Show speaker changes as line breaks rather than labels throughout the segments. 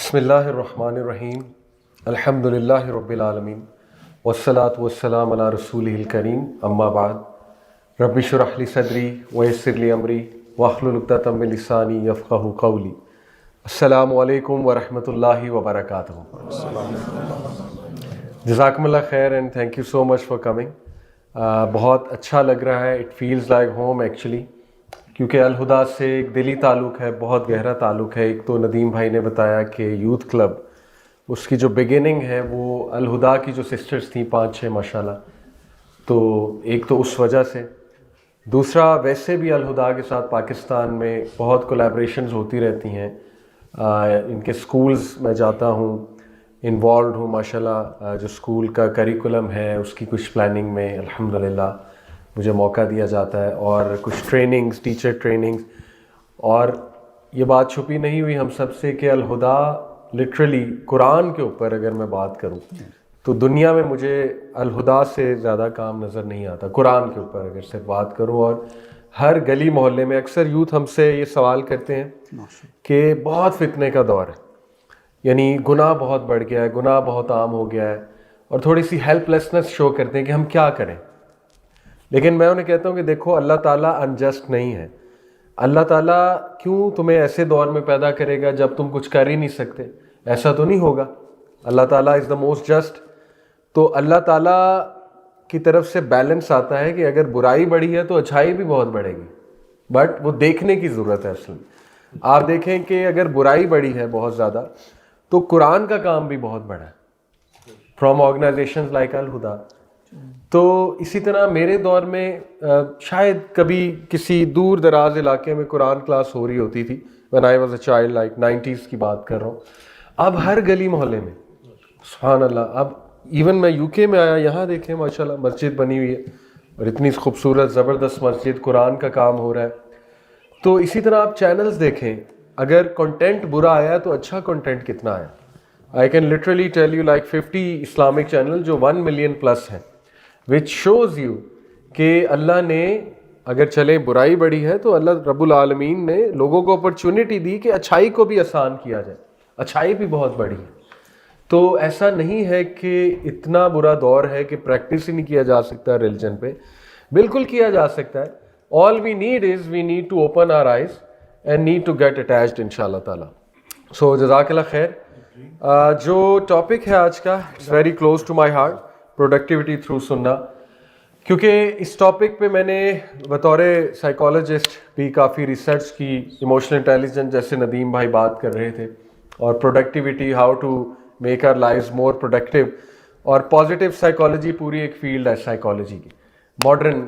بسم اللہ الرحمن الرحیم الحمد للہ رب العالمین والصلاة والسلام علی رسولہ الکریم اما بعد رب اشرح لی صدری ویسر لی امری واحلل عقدۃ من لسانی یفقہوا قولی. السلام علیکم ورحمۃ اللہ وبرکاتہ. جزاکم اللہ خیر and thank you so much for coming. بہت اچھا لگ رہا ہے. It feels like home actually, کیونکہ الہدا سے ایک دلی تعلق ہے, بہت گہرا تعلق ہے. ایک تو ندیم بھائی نے بتایا کہ یوتھ کلب, اس کی جو بگننگ ہے وہ الہدا کی جو سسٹرز تھیں 5-6 ماشاءاللہ, تو ایک تو اس وجہ سے. دوسرا ویسے بھی الہدا کے ساتھ پاکستان میں بہت کولیبریشنز ہوتی رہتی ہیں. ان کے سکولز میں جاتا ہوں, انوالوڈ ہوں ماشاءاللہ. جو سکول کا کریکولم ہے اس کی کچھ پلاننگ میں الحمدللہ مجھے موقع دیا جاتا ہے, اور کچھ ٹریننگز, ٹیچر ٹریننگز. اور یہ بات چھپی نہیں ہوئی ہم سب سے کہ الہدا لٹرلی قرآن کے اوپر اگر میں بات کروں تو دنیا میں مجھے الہدا سے زیادہ کام نظر نہیں آتا. قرآن کے اوپر اگر صرف بات کروں, اور ہر گلی محلے میں اکثر یوتھ ہم سے یہ سوال کرتے ہیں کہ بہت فتنے کا دور ہے, یعنی گناہ بہت بڑھ گیا ہے, گناہ بہت عام ہو گیا ہے, اور تھوڑی سی ہیلپ لیسنس شو کرتے ہیں کہ ہم کیا کریں. لیکن میں انہیں کہتا ہوں کہ دیکھو, اللہ تعالیٰ انجسٹ نہیں ہے. اللہ تعالیٰ کیوں تمہیں ایسے دور میں پیدا کرے گا جب تم کچھ کر ہی نہیں سکتے؟ ایسا تو نہیں ہوگا. اللہ تعالیٰ از دا موسٹ جسٹ. تو اللہ تعالیٰ کی طرف سے بیلنس آتا ہے کہ اگر برائی بڑھی ہے تو اچھائی بھی بہت بڑھے گی, بٹ وہ دیکھنے کی ضرورت ہے. اصل آپ دیکھیں کہ اگر برائی بڑھی ہے بہت زیادہ تو قرآن کا کام بھی بہت بڑا ہے, فرام آرگنائزیشنز لائک الہدا. تو اسی طرح میرے دور میں شاید کبھی کسی دور دراز علاقے میں قرآن کلاس ہو رہی ہوتی تھی, when I was a child, like 90s کی بات کر رہا ہوں. اب ہر گلی محلے میں سبحان اللہ. اب ایون میں یو کے میں آیا, یہاں دیکھیں ماشاءاللہ مسجد بنی ہوئی ہے, اور اتنی خوبصورت زبردست مسجد, قرآن کا کام ہو رہا ہے. تو اسی طرح آپ چینلز دیکھیں, اگر کنٹینٹ برا آیا تو اچھا کنٹینٹ کتنا آیا. I can literally tell you like 50 Islamic channel جو 1 million plus ہیں, which shows you کہ اللہ نے اگر چلے برائی بڑی ہے تو اللہ رب العالمین نے لوگوں کو اپرچونٹی دی کہ اچھائی کو بھی آسان کیا جائے. اچھائی بھی بہت بڑی ہے. تو ایسا نہیں ہے کہ اتنا برا دور ہے کہ پریکٹس ہی نہیں کیا جا سکتا ریلیجن پہ. بالکل کیا جا سکتا ہے. all we need is we need to open our eyes and need to get attached انشاءاللہ تعالی. سو جزاک اللہ خیر. جو ٹاپک ہے آج کا, it's very close to my heart, productivity through سننا. کیونکہ اس ٹاپک پہ میں نے بطور سائیکالوجسٹ بھی کافی ریسرچ کی. ایموشنل انٹیلیجنس جیسے ندیم بھائی بات کر رہے تھے, اور productivity, how to make our lives more productive. اور پازیٹیو سائیکالوجی پوری ایک فیلڈ ہے سائیکالوجی کی, ماڈرن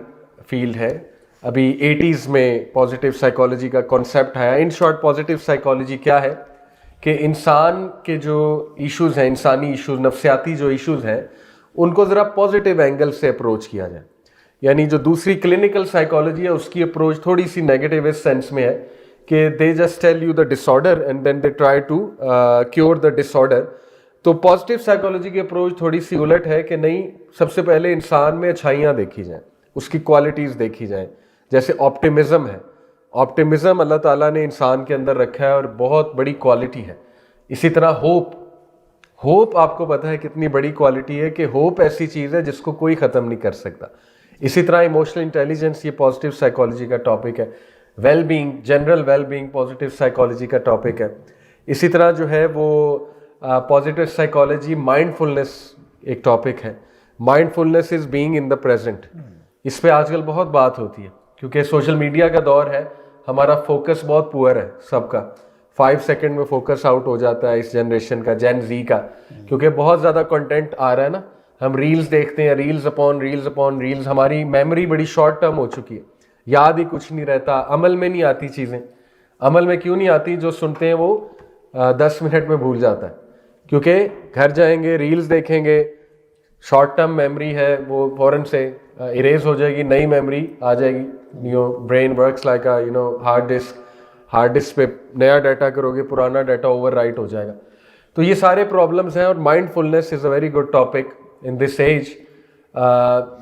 فیلڈ ہے. ابھی 80s میں پازیٹیو سائیکالوجی کا کانسیپٹ آیا. ان شارٹ پازیٹیو سائیکالوجی کیا ہے کہ انسان کے جو ایشوز ہیں, انسانی ایشوز, نفسیاتی جو ایشوز ہیں, ان کو ذرا پازیٹیو اینگل سے اپروچ کیا جائے. یعنی جو دوسری کلینکل سائیکالوجی ہے اس کی اپروچ تھوڑی سی نیگیٹو اس سینس میں ہے کہ they just tell you the disorder and then they try to cure the disorder. تو پازیٹیو سائیکالوجی کی اپروچ تھوڑی سی الٹ ہے کہ نہیں, سب سے پہلے انسان میں اچھائیاں دیکھی جائیں, اس کی کوالٹیز دیکھی جائیں. جیسے آپٹیمزم ہے, آپٹیمزم اللہ تعالیٰ نے انسان کے اندر رکھا ہے اور بہت بڑی کوالٹی ہے. اسی طرح ہوپ آپ کو پتہ ہے کتنی بڑی کوالٹی ہے کہ ہوپ ایسی چیز ہے جس کو کوئی ختم نہیں کر سکتا. اسی طرح ایموشنل انٹیلیجنس, یہ پازیٹیو سائیکالوجی کا ٹاپک ہے. Well being, general well being positive psychology کا ٹاپک ہے. اسی طرح جو ہے وہ پازیٹیو سائیکالوجی مائنڈ فلنس ایک ٹاپک ہے. Mindfulness is being in the present. اس پہ آج کل بہت بات ہوتی ہے کیونکہ سوشل میڈیا کا دور ہے. ہمارا فوکس بہت پور ہے سب کا, 5 سیکنڈ میں فوکس آؤٹ ہو جاتا ہے اس جنریشن کا, جین زی کا, کیونکہ بہت زیادہ کنٹینٹ آ رہا ہے نا. ہم ریلز دیکھتے ہیں, reels upon reels upon reels. ہماری میموری بڑی شارٹ ٹرم ہو چکی ہے, یاد ہی کچھ نہیں رہتا, عمل میں نہیں آتی چیزیں. عمل میں کیوں نہیں آتی؟ جو سنتے ہیں وہ 10 منٹ میں بھول جاتا ہے, کیونکہ گھر جائیں گے, ریلز دیکھیں گے, شارٹ ٹرم میموری ہے وہ فوراً سے اریز ہو جائے گی, نئی میموری آ جائے گی. Brain works like hard disk. Hard disk پہ نیا ڈیٹا کرو گے, پرانا ڈیٹا اوور رائٹ ہو جائے گا. تو یہ سارے پرابلمس ہیں. اور mindfulness is a very good topic in this age,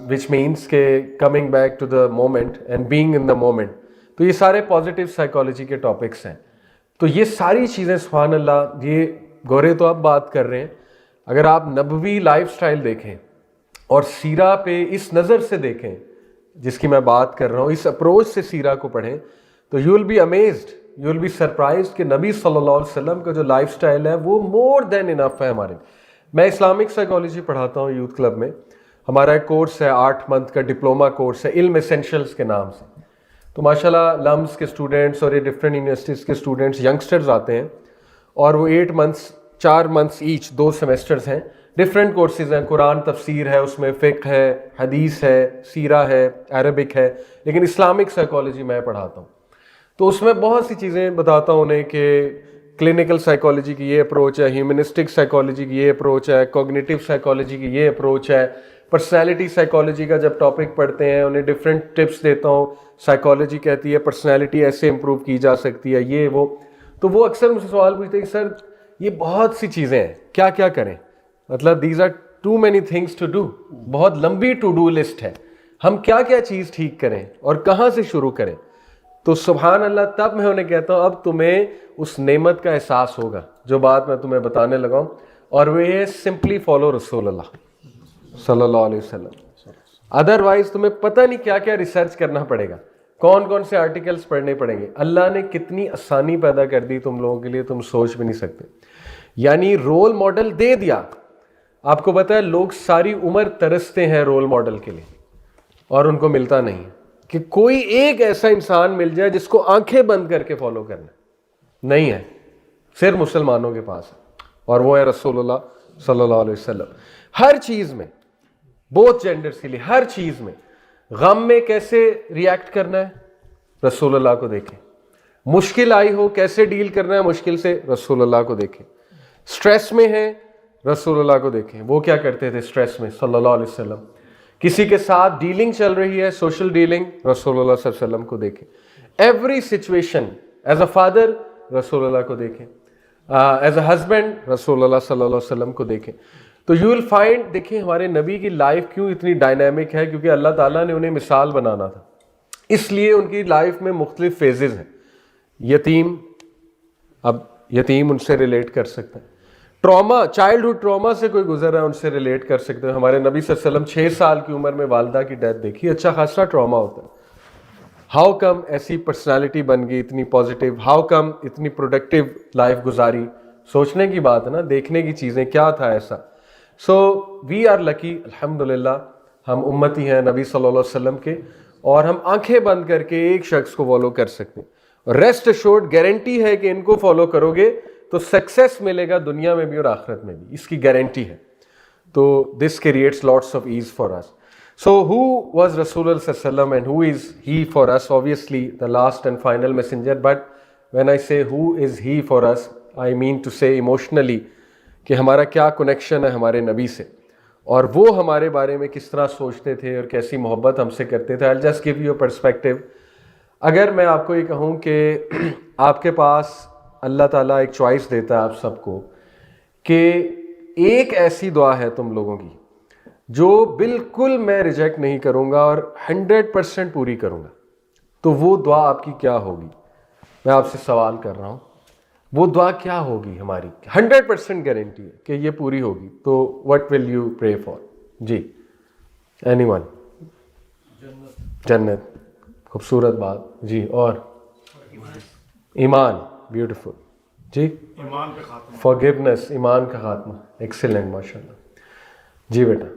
which means کہ coming back to the moment and being in the moment. تو یہ سارے پازیٹیو سائیکالوجی کے ٹاپکس ہیں. تو یہ ساری چیزیں سبحان اللہ یہ گورے تو اب بات کر رہے ہیں, اگر آپ نبوی لائف سٹائل دیکھیں اور سیرہ پہ اس نظر سے دیکھیں جس کی میں بات کر رہا ہوں, اس اپروچ سے سیرہ کو پڑھیں, تو you will be amazed, you will be surprised کہ نبی صلی اللہ علیہ وسلم کا جو لائف سٹائل ہے وہ مور دین انف ہے ہمارے. میں اسلامک سائیکالوجی پڑھاتا ہوں یوتھ کلب میں. ہمارا ایک کورس ہے 8 منتھ کا ڈپلوما کورس ہے, علم ایسینشلز کے نام سے. تو ماشاءاللہ لمس کے اسٹوڈنٹس اور یہ ڈفرینٹ یونیورسٹیز کے اسٹوڈنٹس ینگسٹرز آتے ہیں, اور وہ 8 منتھس 4 منتھس ایچ 2 سیمسٹرز ہیں, ڈفرینٹ کورسز ہیں. قرآن تفسیر ہے, اس میں فقہ ہے, حدیث ہے, سیرہ ہے, عربک ہے, لیکن اسلامک سائیکالوجی میں پڑھاتا ہوں. تو اس میں بہت سی چیزیں بتاتا ہوں انہیں کہ کلینکل سائیکالوجی کی یہ اپروچ ہے, ہیومنسٹک سائیکالوجی کی یہ اپروچ ہے, کوگنیٹیو سائیکالوجی کی یہ اپروچ ہے, پرسنالٹی سائیکالوجی کا جب ٹاپک پڑھتے ہیں انہیں ڈفرینٹ ٹپس دیتا ہوں. سائیکالوجی کہتی ہے پرسنالٹی ایسے امپروو کی جا سکتی ہے, یہ وہ. تو وہ اکثر مجھ سے سوال پوچھتے ہیں کہ سر یہ بہت سی چیزیں ہیں, کیا کیا کریں, مطلب these are too many things to do, بہت لمبی ٹو ڈو لسٹ ہے, ہم کیا کیا چیز ٹھیک کریں اور کہاں سے شروع کریں. تو سبحان اللہ, تب میں انہیں کہتا ہوں اب تمہیں اس نعمت کا احساس ہوگا جو بات میں تمہیں بتانے لگا ہوں, اور وہ یہ سمپلی فالو رسول اللہ صلی اللہ علیہ وسلم. ادروائز تمہیں پتہ نہیں کیا کیا ریسرچ کرنا پڑے گا, کون کون سے آرٹیکلز پڑھنے پڑیں گے. اللہ نے کتنی آسانی پیدا کر دی تم لوگوں کے لیے, تم سوچ بھی نہیں سکتے. یعنی رول ماڈل دے دیا. آپ کو پتہ ہے لوگ ساری عمر ترستے ہیں رول ماڈل کے لیے اور ان کو ملتا نہیں کہ کوئی ایک ایسا انسان مل جائے جس کو آنکھیں بند کر کے فالو کرنا. نہیں ہے, صرف مسلمانوں کے پاس ہے, اور وہ ہے رسول اللہ صلی اللہ علیہ وسلم. ہر چیز میں, بہت جینڈرز کے لیے, ہر چیز میں, غم میں کیسے ریئیکٹ کرنا ہے رسول اللہ کو دیکھیں, مشکل آئی ہو کیسے ڈیل کرنا ہے مشکل سے رسول اللہ کو دیکھیں, سٹریس میں ہے رسول اللہ کو دیکھیں, وہ کیا کرتے تھے سٹریس میں صلی اللہ علیہ وسلم. کسی کے ساتھ ڈیلنگ چل رہی ہے, سوشل ڈیلنگ, رسول اللہ صلی اللہ علیہ وسلم کو دیکھیں. Every situation, as a father رسول اللہ کو دیکھیں, ایز اے ہسبینڈ رسول اللہ صلی اللہ علیہ وسلم کو دیکھیں. تو یو ول فائنڈ, دیکھیں ہمارے نبی کی لائف کیوں اتنی ڈائنامک ہے, کیونکہ اللہ تعالیٰ نے انہیں مثال بنانا تھا, اس لیے ان کی لائف میں مختلف فیزز ہیں. یتیم, اب یتیم ان سے ریلیٹ کر سکتے ہیں. ٹراما, چائلڈہڈ ٹراما سے کوئی گزر رہا ہے ان سے ریلیٹ کر سکتے ہیں. ہمارے نبی صلی اللہ علیہ وسلم 6 سال کی عمر میں والدہ کی ڈیتھ دیکھی, اچھا خاصا ٹراما ہوتا ہے. ہاؤ کم ایسی پرسنالٹی بن گئی اتنی پازیٹیو, ہاؤ کم اتنی پروڈکٹیو لائف گزاری. سوچنے کی بات ہے نا, دیکھنے کی چیزیں, کیا تھا ایسا. سو وی آر لکی, الحمدللہ ہم امتی ہیں نبی صلی اللہ علیہ وسلم کے, اور ہم آنکھیں بند کر کے ایک شخص کو فالو کر سکتے ہیں. ریسٹ ایشورڈ, گارنٹی ہے کہ ان کو فالو کرو گے تو سکسیس ملے گا دنیا میں بھی اور آخرت میں بھی, اس کی گارنٹی ہے. تو this creates lots of ease for us. So who was Rasul sallallahu alaihi wasallam and who is he for us? Obviously the last and final messenger, but when I say who is he for us, I mean to say emotionally کہ ہمارا کیا connection ہے ہمارے نبی سے, اور وہ ہمارے بارے میں کس طرح سوچتے تھے اور کیسی محبت ہم سے کرتے تھے. I'll just give you a perspective. اگر میں آپ کو یہ کہوں کہ آپ کے پاس اللہ تعالیٰ ایک چوائس دیتا ہے آپ سب کو کہ ایک ایسی دعا ہے تم لوگوں کی جو بالکل میں ریجیکٹ نہیں کروں گا اور 100% پوری کروں گا, تو وہ دعا آپ کی کیا ہوگی؟ میں آپ سے سوال کر رہا ہوں, وہ دعا کیا ہوگی ہماری؟ 100% گارنٹی ہے کہ یہ پوری ہوگی. تو what will you pray for? G anyone? جنت, خوبصورت بات. جی اور ایمان, بیوٹیفل. جی forgiveness, ایمان کا خاتمہ. ایکسیلنٹ, ماشاء اللہ. جی بیٹا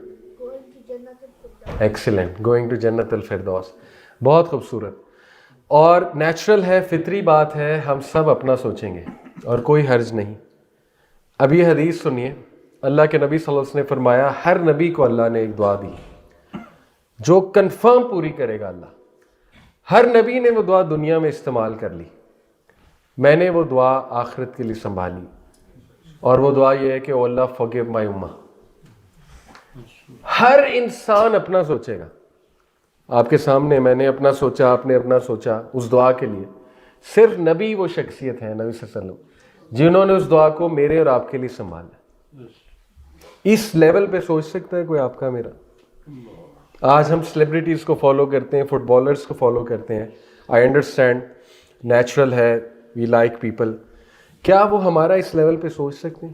ایکسیلنٹ, گوئنگ ٹو جنت الفردوس, بہت خوبصورت. اور نیچرل ہے, فطری بات ہے, ہم سب اپنا سوچیں گے اور کوئی حرج نہیں. اب یہ حدیث سنیے, اللہ کے نبی صلی اللہ علیہ وسلم نے فرمایا ہر نبی کو اللہ نے ایک دعا دی جو کنفرم پوری کرے گا اللہ. ہر نبی نے وہ دعا دنیا میں استعمال کر لی, میں نے وہ دعا آخرت کے لیے سنبھالی, اور وہ دعا یہ ہے کہ او اللہ forgive my ummah. ہر انسان اپنا سوچے گا. آپ کے سامنے میں نے اپنا سوچا, آپ نے اپنا سوچا اس دعا کے لیے. صرف نبی وہ شخصیت ہے, نبی صلی اللہ علیہ وسلم, جنہوں نے اس دعا کو میرے اور آپ کے لیے سنبھالا. اس لیول پہ سوچ سکتا ہے کوئی آپ کا میرا؟ آج ہم سیلیبریٹیز کو فالو کرتے ہیں, فٹ بالرز کو فالو کرتے ہیں. آئی انڈرسٹینڈ, نیچرل ہے, وی لائک پیپل. کیا وہ ہمارا اس لیول پہ سوچ سکتے ہیں؟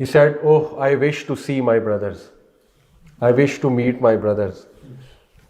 He said, "Oh, I wish to see my brothers. I wish to meet my brothers."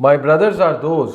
My brothers are those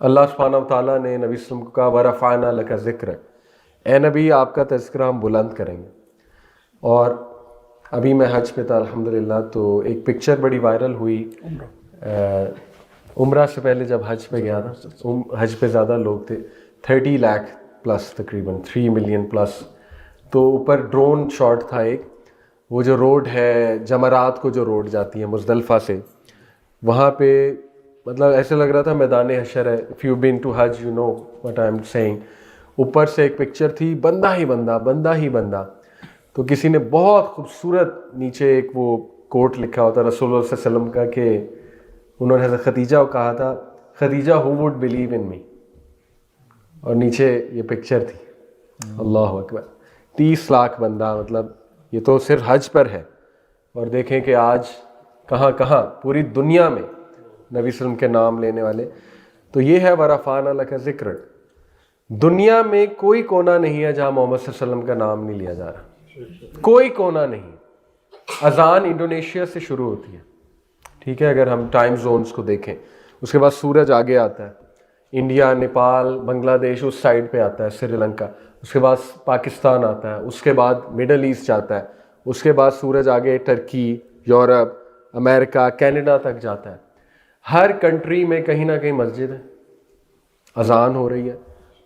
اللہ سبحانہ و تعالیٰ نے نبی صلی اللہ علیہ وسلم کو کہا ورفعنا لک ذکرک، اے نبی آپ کا تذکرہ ہم بلند کریں گے. اور ابھی میں حج پہ تھا الحمدللہ، تو ایک پکچر بڑی وائرل ہوئی عمرہ سے پہلے جب حج پہ گیا تھا. حج پہ زیادہ لوگ تھے، 30 لاکھ پلس، تقریباً 3 ملین پلس. تو اوپر ڈرون شاٹ تھا ایک، وہ جو روڈ ہے جمرات کو جو روڈ جاتی ہے مزدلفہ سے، وہاں پہ مطلب ایسے لگ رہا تھا میدان حشر ہے. اف یو بین ٹو حج you know what I am seeing. اوپر سے ایک پکچر تھی، بندہ ہی بندہ، بندہ ہی بندہ. تو کسی نے بہت خوبصورت نیچے ایک وہ کوٹ لکھا ہوتا رسول اللہ صلی اللہ علیہ وسلم کا، کہ انہوں نے حضرت خدیجہ کو کہا تھا Khadija who would believe in me, اور نیچے یہ پکچر تھی. اللہ اکبر، 30 لاکھ بندہ، مطلب یہ تو صرف حج پر ہے. اور دیکھیں کہ آج کہاں کہاں پوری دنیا میں نبی صلی اللہ علیہ وسلم کے نام لینے والے. تو یہ ہے ورفعنا لک ذکرک. دنیا میں کوئی کونا نہیں ہے جہاں محمد صلی اللہ علیہ وسلم کا نام نہیں لیا جا رہا، کوئی کونا نہیں. اذان انڈونیشیا سے شروع ہوتی ہے، ٹھیک ہے، اگر ہم ٹائم زونز کو دیکھیں. اس کے بعد سورج آگے آتا ہے، انڈیا، نیپال، بنگلہ دیش اس سائڈ پہ آتا ہے، سری لنکا. اس کے بعد پاکستان آتا ہے، اس کے بعد مڈل ایسٹ جاتا ہے، اس کے بعد سورج آگے ٹرکی، یورپ، امریکہ، کینیڈا تک جاتا ہے. ہر کنٹری میں کہیں نہ کہیں مسجد ہے، اذان ہو رہی ہے،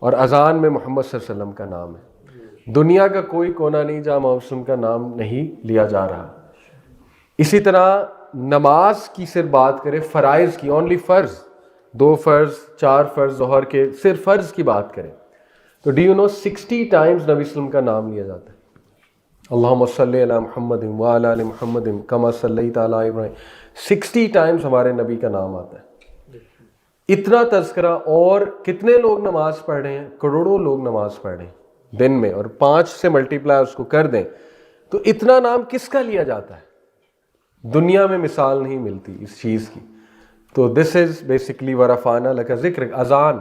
اور اذان میں محمد صلی اللہ علیہ وسلم کا نام ہے. دنیا کا کوئی کونا نہیں جہاں محمد صلی اللہ علیہ وسلم کا نام نہیں لیا جا رہا. اسی طرح نماز کی صرف بات کریں، فرائض کی، اونلی فرض، 2 فرض، 4 فرض ظہر کے، صرف فرض کی بات کریں تو ڈی یو نو 60 ٹائمز نبی صلی اللہ علیہ وسلم کا نام لیا جاتا ہے. اللہم صلی علی محمد وعلی آل محمد کما صلیت علی ابراہیم. 60 ٹائمز ہمارے نبی کا نام آتا ہے. اتنا تذکرہ. اور کتنے لوگ نماز پڑھ رہے ہیں؟ کروڑوں لوگ نماز پڑھ رہے ہیں دن میں، اور 5 سے ملٹیپلائی اس کو کر دیں تو اتنا نام کس کا لیا جاتا ہے؟ دنیا میں مثال نہیں ملتی اس چیز کی. تو دس از بیسکلی ورفعنا لک ذکرک. اذان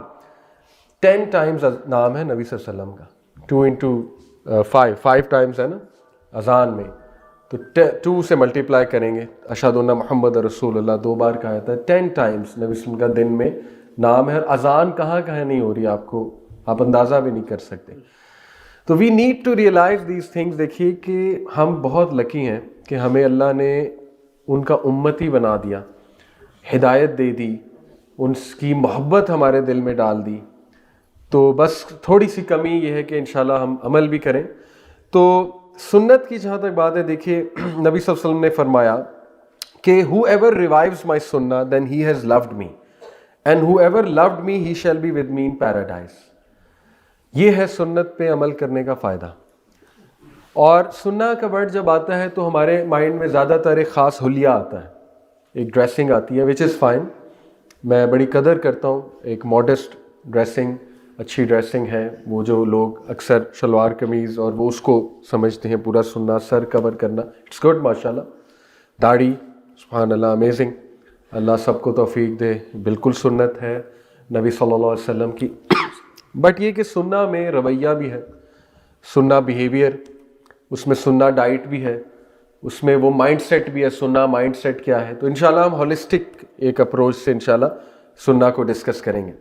10 ٹائمز نام ہے نبی صلی اللہ علیہ وسلم کا، 2 into 5 ٹائمز ہے نا اذان میں. تو 2 سے ملٹیپلائی کریں گے، اشہد ان محمد رسول اللہ 2 بار کہا جاتا ہے. 10 ٹائمز نبی صلی اللہ علیہ وسلم کا دن میں نام ہے. اور اذان کہاں کہاں نہیں ہو رہی، آپ اندازہ بھی نہیں کر سکتے. تو we need to realize these things. دیکھیے کہ ہم بہت لکی ہیں کہ ہمیں اللہ نے ان کا امتی بنا دیا، ہدایت دے دی، ان کی محبت ہمارے دل میں ڈال دی. تو بس تھوڑی سی کمی یہ ہے کہ انشاءاللہ ہم عمل بھی کریں. تو سنت کی جہاں تک بات ہے، دیکھیے نبی صلی اللہ علیہ وسلم نے فرمایا کہ whoever revives my sunnah then he has loved me and whoever loved me he shall be with me in paradise. یہ ہے سنت پہ عمل کرنے کا فائدہ. اور سنہ کا ورڈ جب آتا ہے تو ہمارے مائنڈ میں زیادہ تر ایک خاص حلیہ آتا ہے، ایک ڈریسنگ آتی ہے، وچ از فائن. میں بڑی قدر کرتا ہوں ایک ماڈسٹ ڈریسنگ، اچھی ڈریسنگ ہے. وہ جو لوگ اکثر شلوار قمیض اور وہ اس کو سمجھتے ہیں پورا سننا، سر کور کرنا، اٹس گڈ ماشاء اللہ. داڑھی، سبحان اللہ، امیزنگ. اللہ سب کو توفیق دے. بالکل سنت ہے نبی صلی اللہ علیہ وسلم کی. بٹ یہ کہ سننا میں رویہ بھی ہے، سننا بیہیویئر، اس میں سننا ڈائٹ بھی ہے، اس میں وہ مائنڈ سیٹ بھی ہے. سننا مائنڈ سیٹ کیا ہے؟ تو انشاءاللہ ہم ہولسٹک ایک اپروچ سے انشاءاللہ سننا کو ڈسکس کریں گے.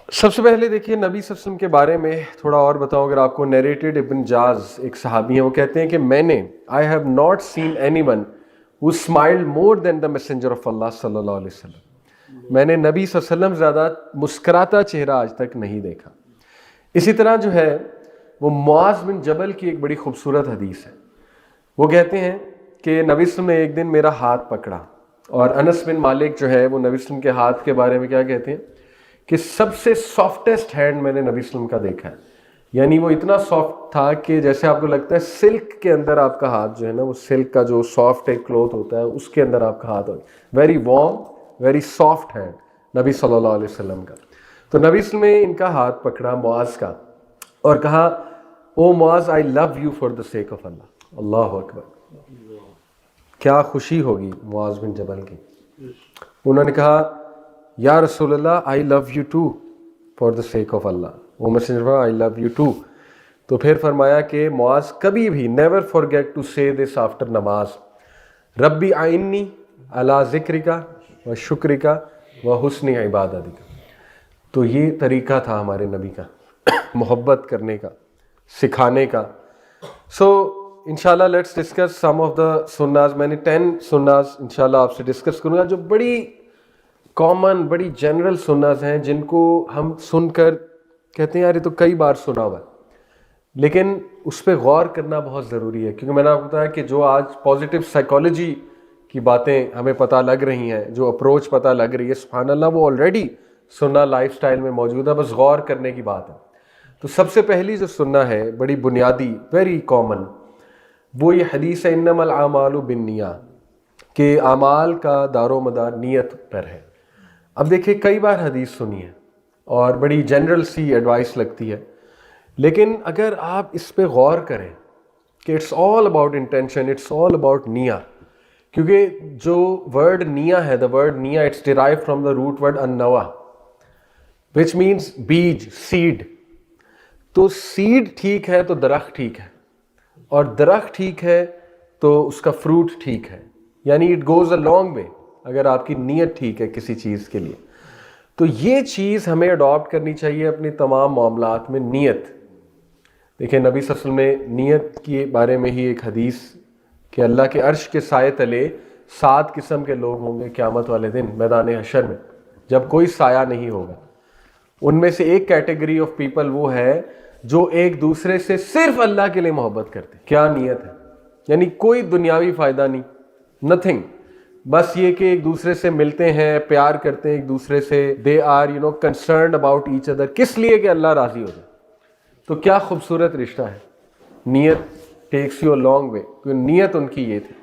سب سے پہلے دیکھیے نبی صلی اللہ علیہ وسلم کے بارے میں تھوڑا اور بتاؤں. اگر آپ کو نیریٹڈ ابن جاز ایک صحابی ہیں، وہ کہتے ہیں کہ میں نے I have not seen anyone who smiled more than the messenger of Allah صلی اللہ علیہ وسلم. میں نے نبی صلی اللہ علیہ وسلم زیادہ مسکراتا چہرہ آج تک نہیں دیکھا. اسی طرح جو ہے وہ معاذ بن جبل کی ایک بڑی خوبصورت حدیث ہے. وہ کہتے ہیں کہ نبی صلی اللہ علیہ وسلم نے ایک دن میرا ہاتھ پکڑا. اور انس بن مالک جو ہے وہ نبی صلی اللہ علیہ وسلم کے ہاتھ کے بارے میں کیا کہتے ہیں کہ سب سے سافٹیسٹ ہینڈ میں نے نبی صلی اللہ علیہ وسلم کا دیکھا ہے. یعنی وہ اتنا سافٹ تھا کہ جیسے آپ کو لگتا ہے سلک کے اندر آپ کا ہاتھ جو ہے نا، وہ سلک کا جو سافٹ ایک کلوتھ ہوتا ہے اس کے اندر آپ کا ہاتھ ہو. Very warm, very soft hand نبی صلی اللہ علیہ وسلم کا. تو نبی صلی اللہ علیہ وسلم نے ان کا ہاتھ پکڑا معاذ کا اور کہا O Muaz I love you for the sake of Allah. اللہ اکبر. کیا خوشی ہوگی معاذ بن جبل کی. انہوں نے کہا یا رسول اللہ I love you too for the sake of Allah. وہ messenger I love you too. تو پھر فرمایا کہ معاذ کبھی بھی نیور فارگیٹ ٹو سے دس آفٹر نماز. ربی آئنی علی ذکرک و شکرک وحسن عبادتک. تو یہ طریقہ تھا ہمارے نبی کا محبت کرنے کا, سکھانے کا. سو انشاءاللہ let's discuss some of the sins. میں نے 10 سناز انشاءاللہ آپ سے ڈسکس کروں گا جو بڑی کامن, بڑی جنرل سناز ہیں, جن کو ہم سن کر کہتے ہیں یار یہ تو کئی بار سنا ہوا ہے, لیکن اس پہ غور کرنا بہت ضروری ہے. کیونکہ میں نے آپ کو بتایا کہ جو آج پازیٹیو سائیکالوجی کی باتیں ہمیں پتہ لگ رہی ہیں, جو اپروچ پتہ لگ رہی ہے, سبحان اللہ وہ آلریڈی سننا لائف سٹائل میں موجود ہے, بس غور کرنے کی بات ہے. تو سب سے پہلی جو سننا ہے بڑی بنیادی, ویری کامن, وہ یہ حدیث ہے انما الاعمال بالنیات, کہ اعمال کا دار و مدار نیت پر ہے. اب دیکھیں کئی بار حدیث سنی ہے اور بڑی جنرل سی ایڈوائس لگتی ہے, لیکن اگر آپ اس پہ غور کریں کہ it's all about intention, it's all about نیا. کیونکہ جو ورڈ نیا ہے, دا ورڈ نیا, it's derive from the root word النوا وچ مینس بیج, سیڈ. تو سیڈ ٹھیک ہے تو درخت ٹھیک ہے, اور درخت ٹھیک ہے تو اس کا فروٹ ٹھیک ہے. یعنی اٹ گوز اے لانگ وے اگر آپ کی نیت ٹھیک ہے کسی چیز کے لیے. تو یہ چیز ہمیں اڈاپٹ کرنی چاہیے اپنی تمام معاملات میں, نیت. دیکھیں نبی صلی اللہ علیہ وسلم نے نیت کے بارے میں ہی ایک حدیث کہ اللہ کے عرش کے سائے تلے 7 قسم کے لوگ ہوں گے قیامت والے دن میدان حشر میں, جب کوئی سایہ نہیں ہوگا. ان میں سے ایک کیٹیگری آف پیپل وہ ہے جو ایک دوسرے سے صرف اللہ کے لیے محبت کرتے. کیا نیت ہے, یعنی کوئی دنیاوی فائدہ نہیں, نتھنگ, بس یہ کہ ایک دوسرے سے ملتے ہیں, پیار کرتے ہیں ایک دوسرے سے, they are concerned about each other. کس لیے کہ اللہ راضی ہو جائے. تو کیا خوبصورت رشتہ ہے. نیت ٹیکس یو اے لانگ وے, کیونکہ نیت ان کی یہ تھی.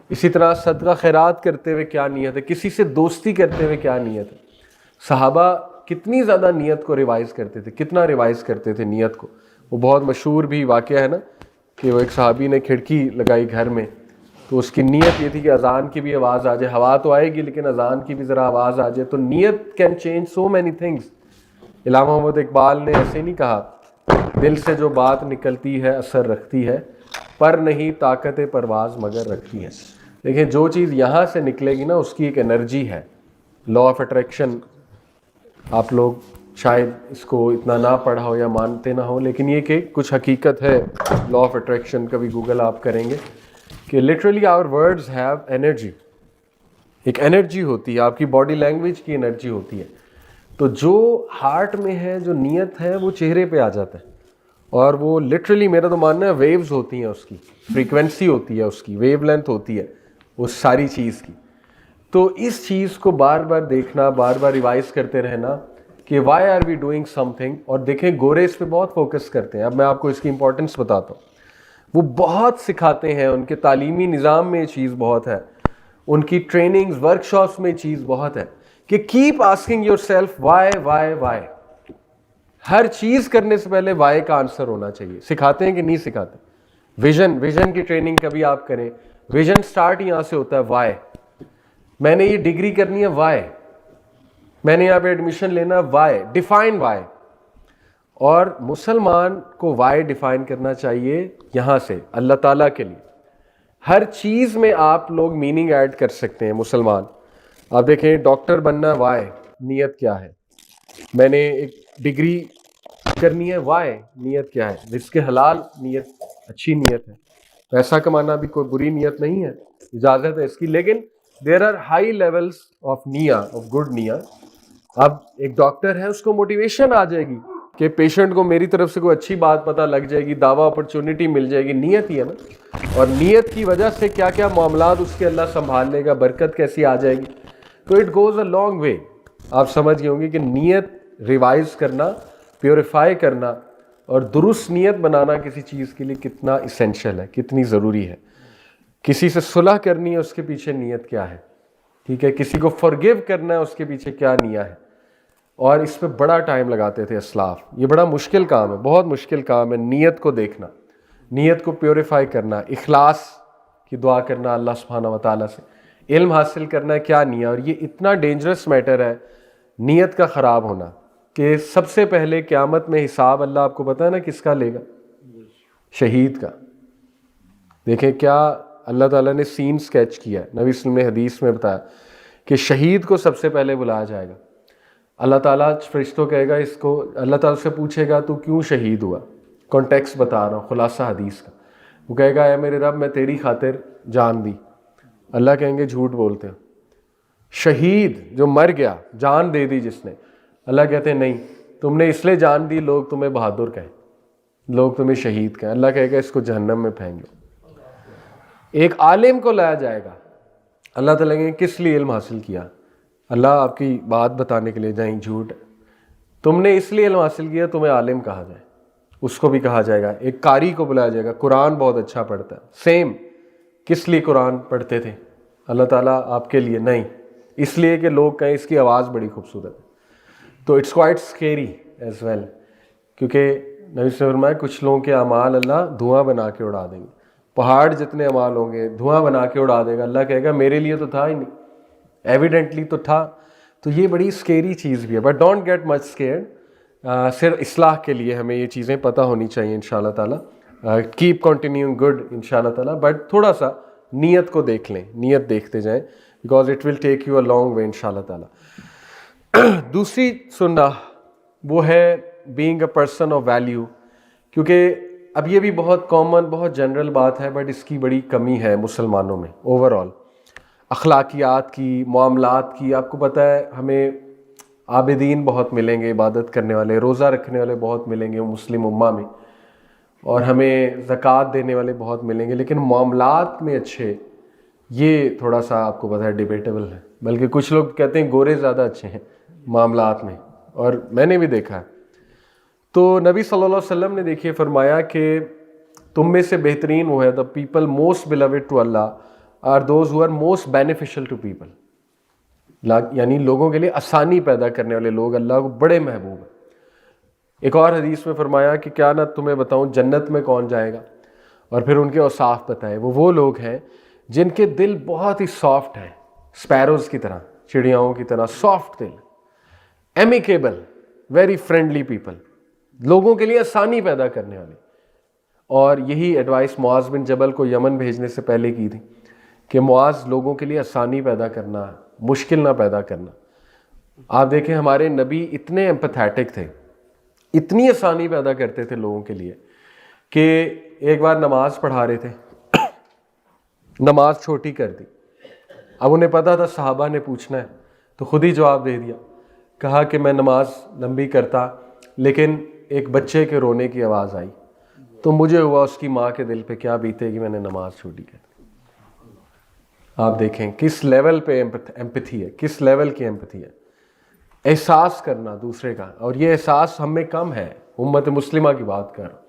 اسی طرح صدقہ خیرات کرتے ہوئے کیا نیت ہے, کسی سے دوستی کرتے ہوئے کیا نیت ہے. صحابہ کتنی زیادہ نیت کو ریوائز کرتے تھے, کتنا ریوائز کرتے تھے نیت کو. وہ بہت مشہور بھی واقعہ ہے نا کہ وہ ایک صحابی نے کھڑکی لگائی گھر میں, تو اس کی نیت یہ تھی کہ اذان کی بھی آواز آ جائے, ہوا تو آئے گی لیکن اذان کی بھی ذرا آواز آ جائے. تو نیت can change so many things. علامہ محمد اقبال نے ایسے نہیں کہا, دل سے جو بات نکلتی ہے اثر رکھتی ہے, پر نہیں طاقت پرواز مگر رکھتی ہے. دیکھیں جو چیز یہاں سے نکلے گی نا اس کی ایک انرجی ہے. لا آف اٹریکشن, آپ لوگ شاید اس کو اتنا نہ پڑھا ہو یا مانتے نہ ہو, لیکن یہ کہ کچھ حقیقت ہے لا آف اٹریکشن. کبھی گوگل آپ کریں گے کہ literally our words have energy. ایک انرجی ہوتی ہے, آپ کی باڈی لینگویج کی انرجی ہوتی ہے. تو جو ہارٹ میں ہے, جو نیت ہے, وہ چہرے پہ آ جاتا ہے. اور وہ لٹرلی میرا تو ماننا ہے ویوز ہوتی ہیں, اس کی فریکوینسی ہوتی ہے, اس کی ویو لینتھ ہوتی ہے اس ساری چیز کی. تو اس چیز کو بار بار دیکھنا, بار بار ریوائز کرتے رہنا کہ why are we doing something. اور دیکھیں گورے اس پہ بہت فوکس کرتے ہیں. اب میں آپ کو اس کی امپورٹنس بتاتا ہوں. وہ بہت سکھاتے ہیں, ان کے تعلیمی نظام میں یہ چیز بہت ہے, ان کی ٹریننگز ورک شاپس میں یہ چیز بہت ہے کہ keep asking yourself why why why. ہر چیز کرنے سے پہلے وائی کا آنسر ہونا چاہیے. سکھاتے ہیں کہ نہیں سکھاتے. ویژن کی ٹریننگ کبھی آپ کریں, ویژن سٹارٹ یہاں سے ہوتا ہے, وائی. میں نے یہ ڈگری کرنی ہے, وائی. میں نے یہاں پہ ایڈمیشن لینا, وائی. Define Y. اور مسلمان کو وائی ڈیفائن کرنا چاہیے یہاں سے اللہ تعالیٰ کے لیے. ہر چیز میں آپ لوگ میننگ ایڈ کر سکتے ہیں مسلمان. آپ دیکھیں ڈاکٹر بننا, وائی, نیت کیا ہے. میں نے ایک ڈگری کرنی ہے, وائی, نیت کیا ہے. رزق حلال, نیت اچھی نیت ہے. پیسہ کمانا بھی کوئی بری نیت نہیں ہے, اجازت ہے اس کی, لیکن there are high levels of نیا, آف گڈ نیا. اب ایک ڈاکٹر ہے, اس کو موٹیویشن آ جائے گی کہ پیشنٹ کو میری طرف سے کوئی اچھی بات پتہ لگ جائے گی, دعویٰ اپرچونٹی مل جائے گی. نیت ہی ہے نا. اور نیت کی وجہ سے کیا کیا معاملات اس کے اللہ سنبھال لے گا, برکت کیسی آ جائے گی. تو اٹ گوز اے لانگ وے. آپ سمجھ گئے ہوں گے کہ نیت ریوائز کرنا, پیوریفائی کرنا اور درست نیت بنانا کسی چیز کے لیے کتنا اسینشل ہے, کتنی ضروری ہے. کسی سے صلح کرنی ہے, اس کے پیچھے نیت کیا ہے, ٹھیک ہے. کسی کو فورگیو کرنا ہے, اس کے پیچھے کیا نیا ہے. اور اس پہ بڑا ٹائم لگاتے تھے اسلاف. یہ بڑا مشکل کام ہے, بہت مشکل کام ہے. نیت کو دیکھنا, نیت کو پیوریفائی کرنا, اخلاص کی دعا کرنا اللہ سبحانہ و تعالیٰ سے, علم حاصل کرنا ہے کیا نیا. اور یہ اتنا ڈینجرس میٹر ہے نیت کا خراب ہونا کہ سب سے پہلے قیامت میں حساب اللہ آپ کو پتہ ہے نا کس کا لے گا, شہید کا. دیکھیں کیا اللہ تعالیٰ نے سین سکیچ کیا ہے. نبی صلی اللہ علیہ وسلم نے حدیث میں بتایا کہ شہید کو سب سے پہلے بلایا جائے گا. اللہ تعالیٰ فرشتوں کہے گا اس کو, اللہ تعالیٰ سے پوچھے گا تو کیوں شہید ہوا, کانٹیکسٹ بتا رہا ہوں, خلاصہ حدیث کا. وہ کہے گا اے میرے رب میں تیری خاطر جان دی. اللہ کہیں گے جھوٹ بولتے ہیں. شہید جو مر گیا, جان دے دی جس نے, اللہ کہتے ہیں نہیں تم نے اس لیے جان دی لوگ تمہیں بہادر کہیں, لوگ تمہیں شہید کہیں. اللہ کہے گا اس کو جہنم میں پھینک دو. ایک عالم کو لایا جائے گا, اللہ تعالیٰ کہیں کس لیے علم حاصل کیا, اللہ آپ کی بات بتانے کے لیے, جائیں جھوٹ ہے, تم نے اس لیے علم حاصل کیا تمہیں عالم کہا جائے, اس کو بھی کہا جائے گا. ایک قاری کو بلایا جائے گا, قرآن بہت اچھا پڑھتا ہے, سیم کس لیے قرآن پڑھتے تھے, اللہ تعالیٰ آپ کے لیے, نہیں اس لیے کہ لوگ کہیں اس کی آواز بڑی خوبصورت ہے. تو it's quite scary as well, کیونکہ نبی صلی اللہ علیہ وسلم نے فرمایا کچھ لوگوں کے اعمال اللہ دھواں بنا کے اڑا دیں گے, پہاڑ جتنے اعمال ہوں گے دھواں بنا کے اڑا دے گا. اللہ کہے گا میرے لیے تو تھا ہی نہیں, ایویڈنٹلی تو تھا. تو یہ بڑی اسکیری چیز بھی ہے, but don't get much scared. صرف اصلاح کے لیے ہمیں یہ چیزیں پتہ ہونی چاہیے انشاءاللہ تعالیٰ. کیپ کنٹینیوئنگ گڈ انشاءاللہ تعالیٰ, بٹ تھوڑا سا نیت کو دیکھ لیں, نیت دیکھتے جائیں, because it will take you a long وے انشاءاللہ تعالیٰ. دوسری سننا وہ ہے being a person of value, کیونکہ اب یہ بھی بہت کامن, بہت جنرل بات ہے, بٹ اس کی بڑی کمی ہے مسلمانوں میں اوور آل. اخلاقیات کی, معاملات کی. آپ کو پتہ ہے ہمیں عابدین بہت ملیں گے, عبادت کرنے والے, روزہ رکھنے والے بہت ملیں گے مسلم امہ میں, اور ہمیں زکوٰۃ دینے والے بہت ملیں گے, لیکن معاملات میں اچھے, یہ تھوڑا سا آپ کو پتہ ہے ڈیبیٹیبل ہے. بلکہ کچھ لوگ کہتے ہیں گورے زیادہ اچھے ہیں معاملات میں, اور میں نے بھی دیکھا ہے. تو نبی صلی اللہ علیہ وسلم نے دیکھیے فرمایا کہ تم میں سے بہترین وہ ہے, the people most beloved to Allah are those who are most beneficial to people. یعنی لوگوں کے لیے آسانی پیدا کرنے والے لوگ اللہ کو بڑے محبوب ہیں. ایک اور حدیث میں فرمایا کہ کیا نہ تمہیں بتاؤں جنت میں کون جائے گا, اور پھر ان کے اوصاف بتائے. وہ لوگ ہیں جن کے دل بہت ہی سافٹ ہیں, اسپیروز کی طرح, چڑیاؤں کی طرح سافٹ دل, ایمیکیبل, ویری فرینڈلی پیپل, لوگوں کے لیے آسانی پیدا کرنے والے. اور یہی ایڈوائس معاذ بن جبل کو یمن بھیجنے سے پہلے کی تھی کہ معاذ لوگوں کے لیے آسانی پیدا کرنا, مشکل نہ پیدا کرنا. آپ دیکھیں ہمارے نبی اتنے ایمپیتھیٹک تھے, اتنی آسانی پیدا کرتے تھے لوگوں کے لیے کہ ایک بار نماز پڑھا رہے تھے, نماز چھوٹی کر دی. اب انہیں پتا تھا صحابہ نے پوچھنا ہے تو خود ہی جواب دے دیا, کہا کہ میں نماز لمبی کرتا لیکن ایک بچے کے رونے کی آواز آئی تو مجھے ہوا اس کی ماں کے دل پہ کیا بیتے کہ میں نے نماز چھوٹی کر دی. آپ دیکھیں کس لیول پہ ایمپتھی ہے, کس لیول کی ایمپتھی ہے, احساس کرنا دوسرے کا. اور یہ احساس ہم میں کم ہے, امت مسلمہ کی بات کر رہا ہوں,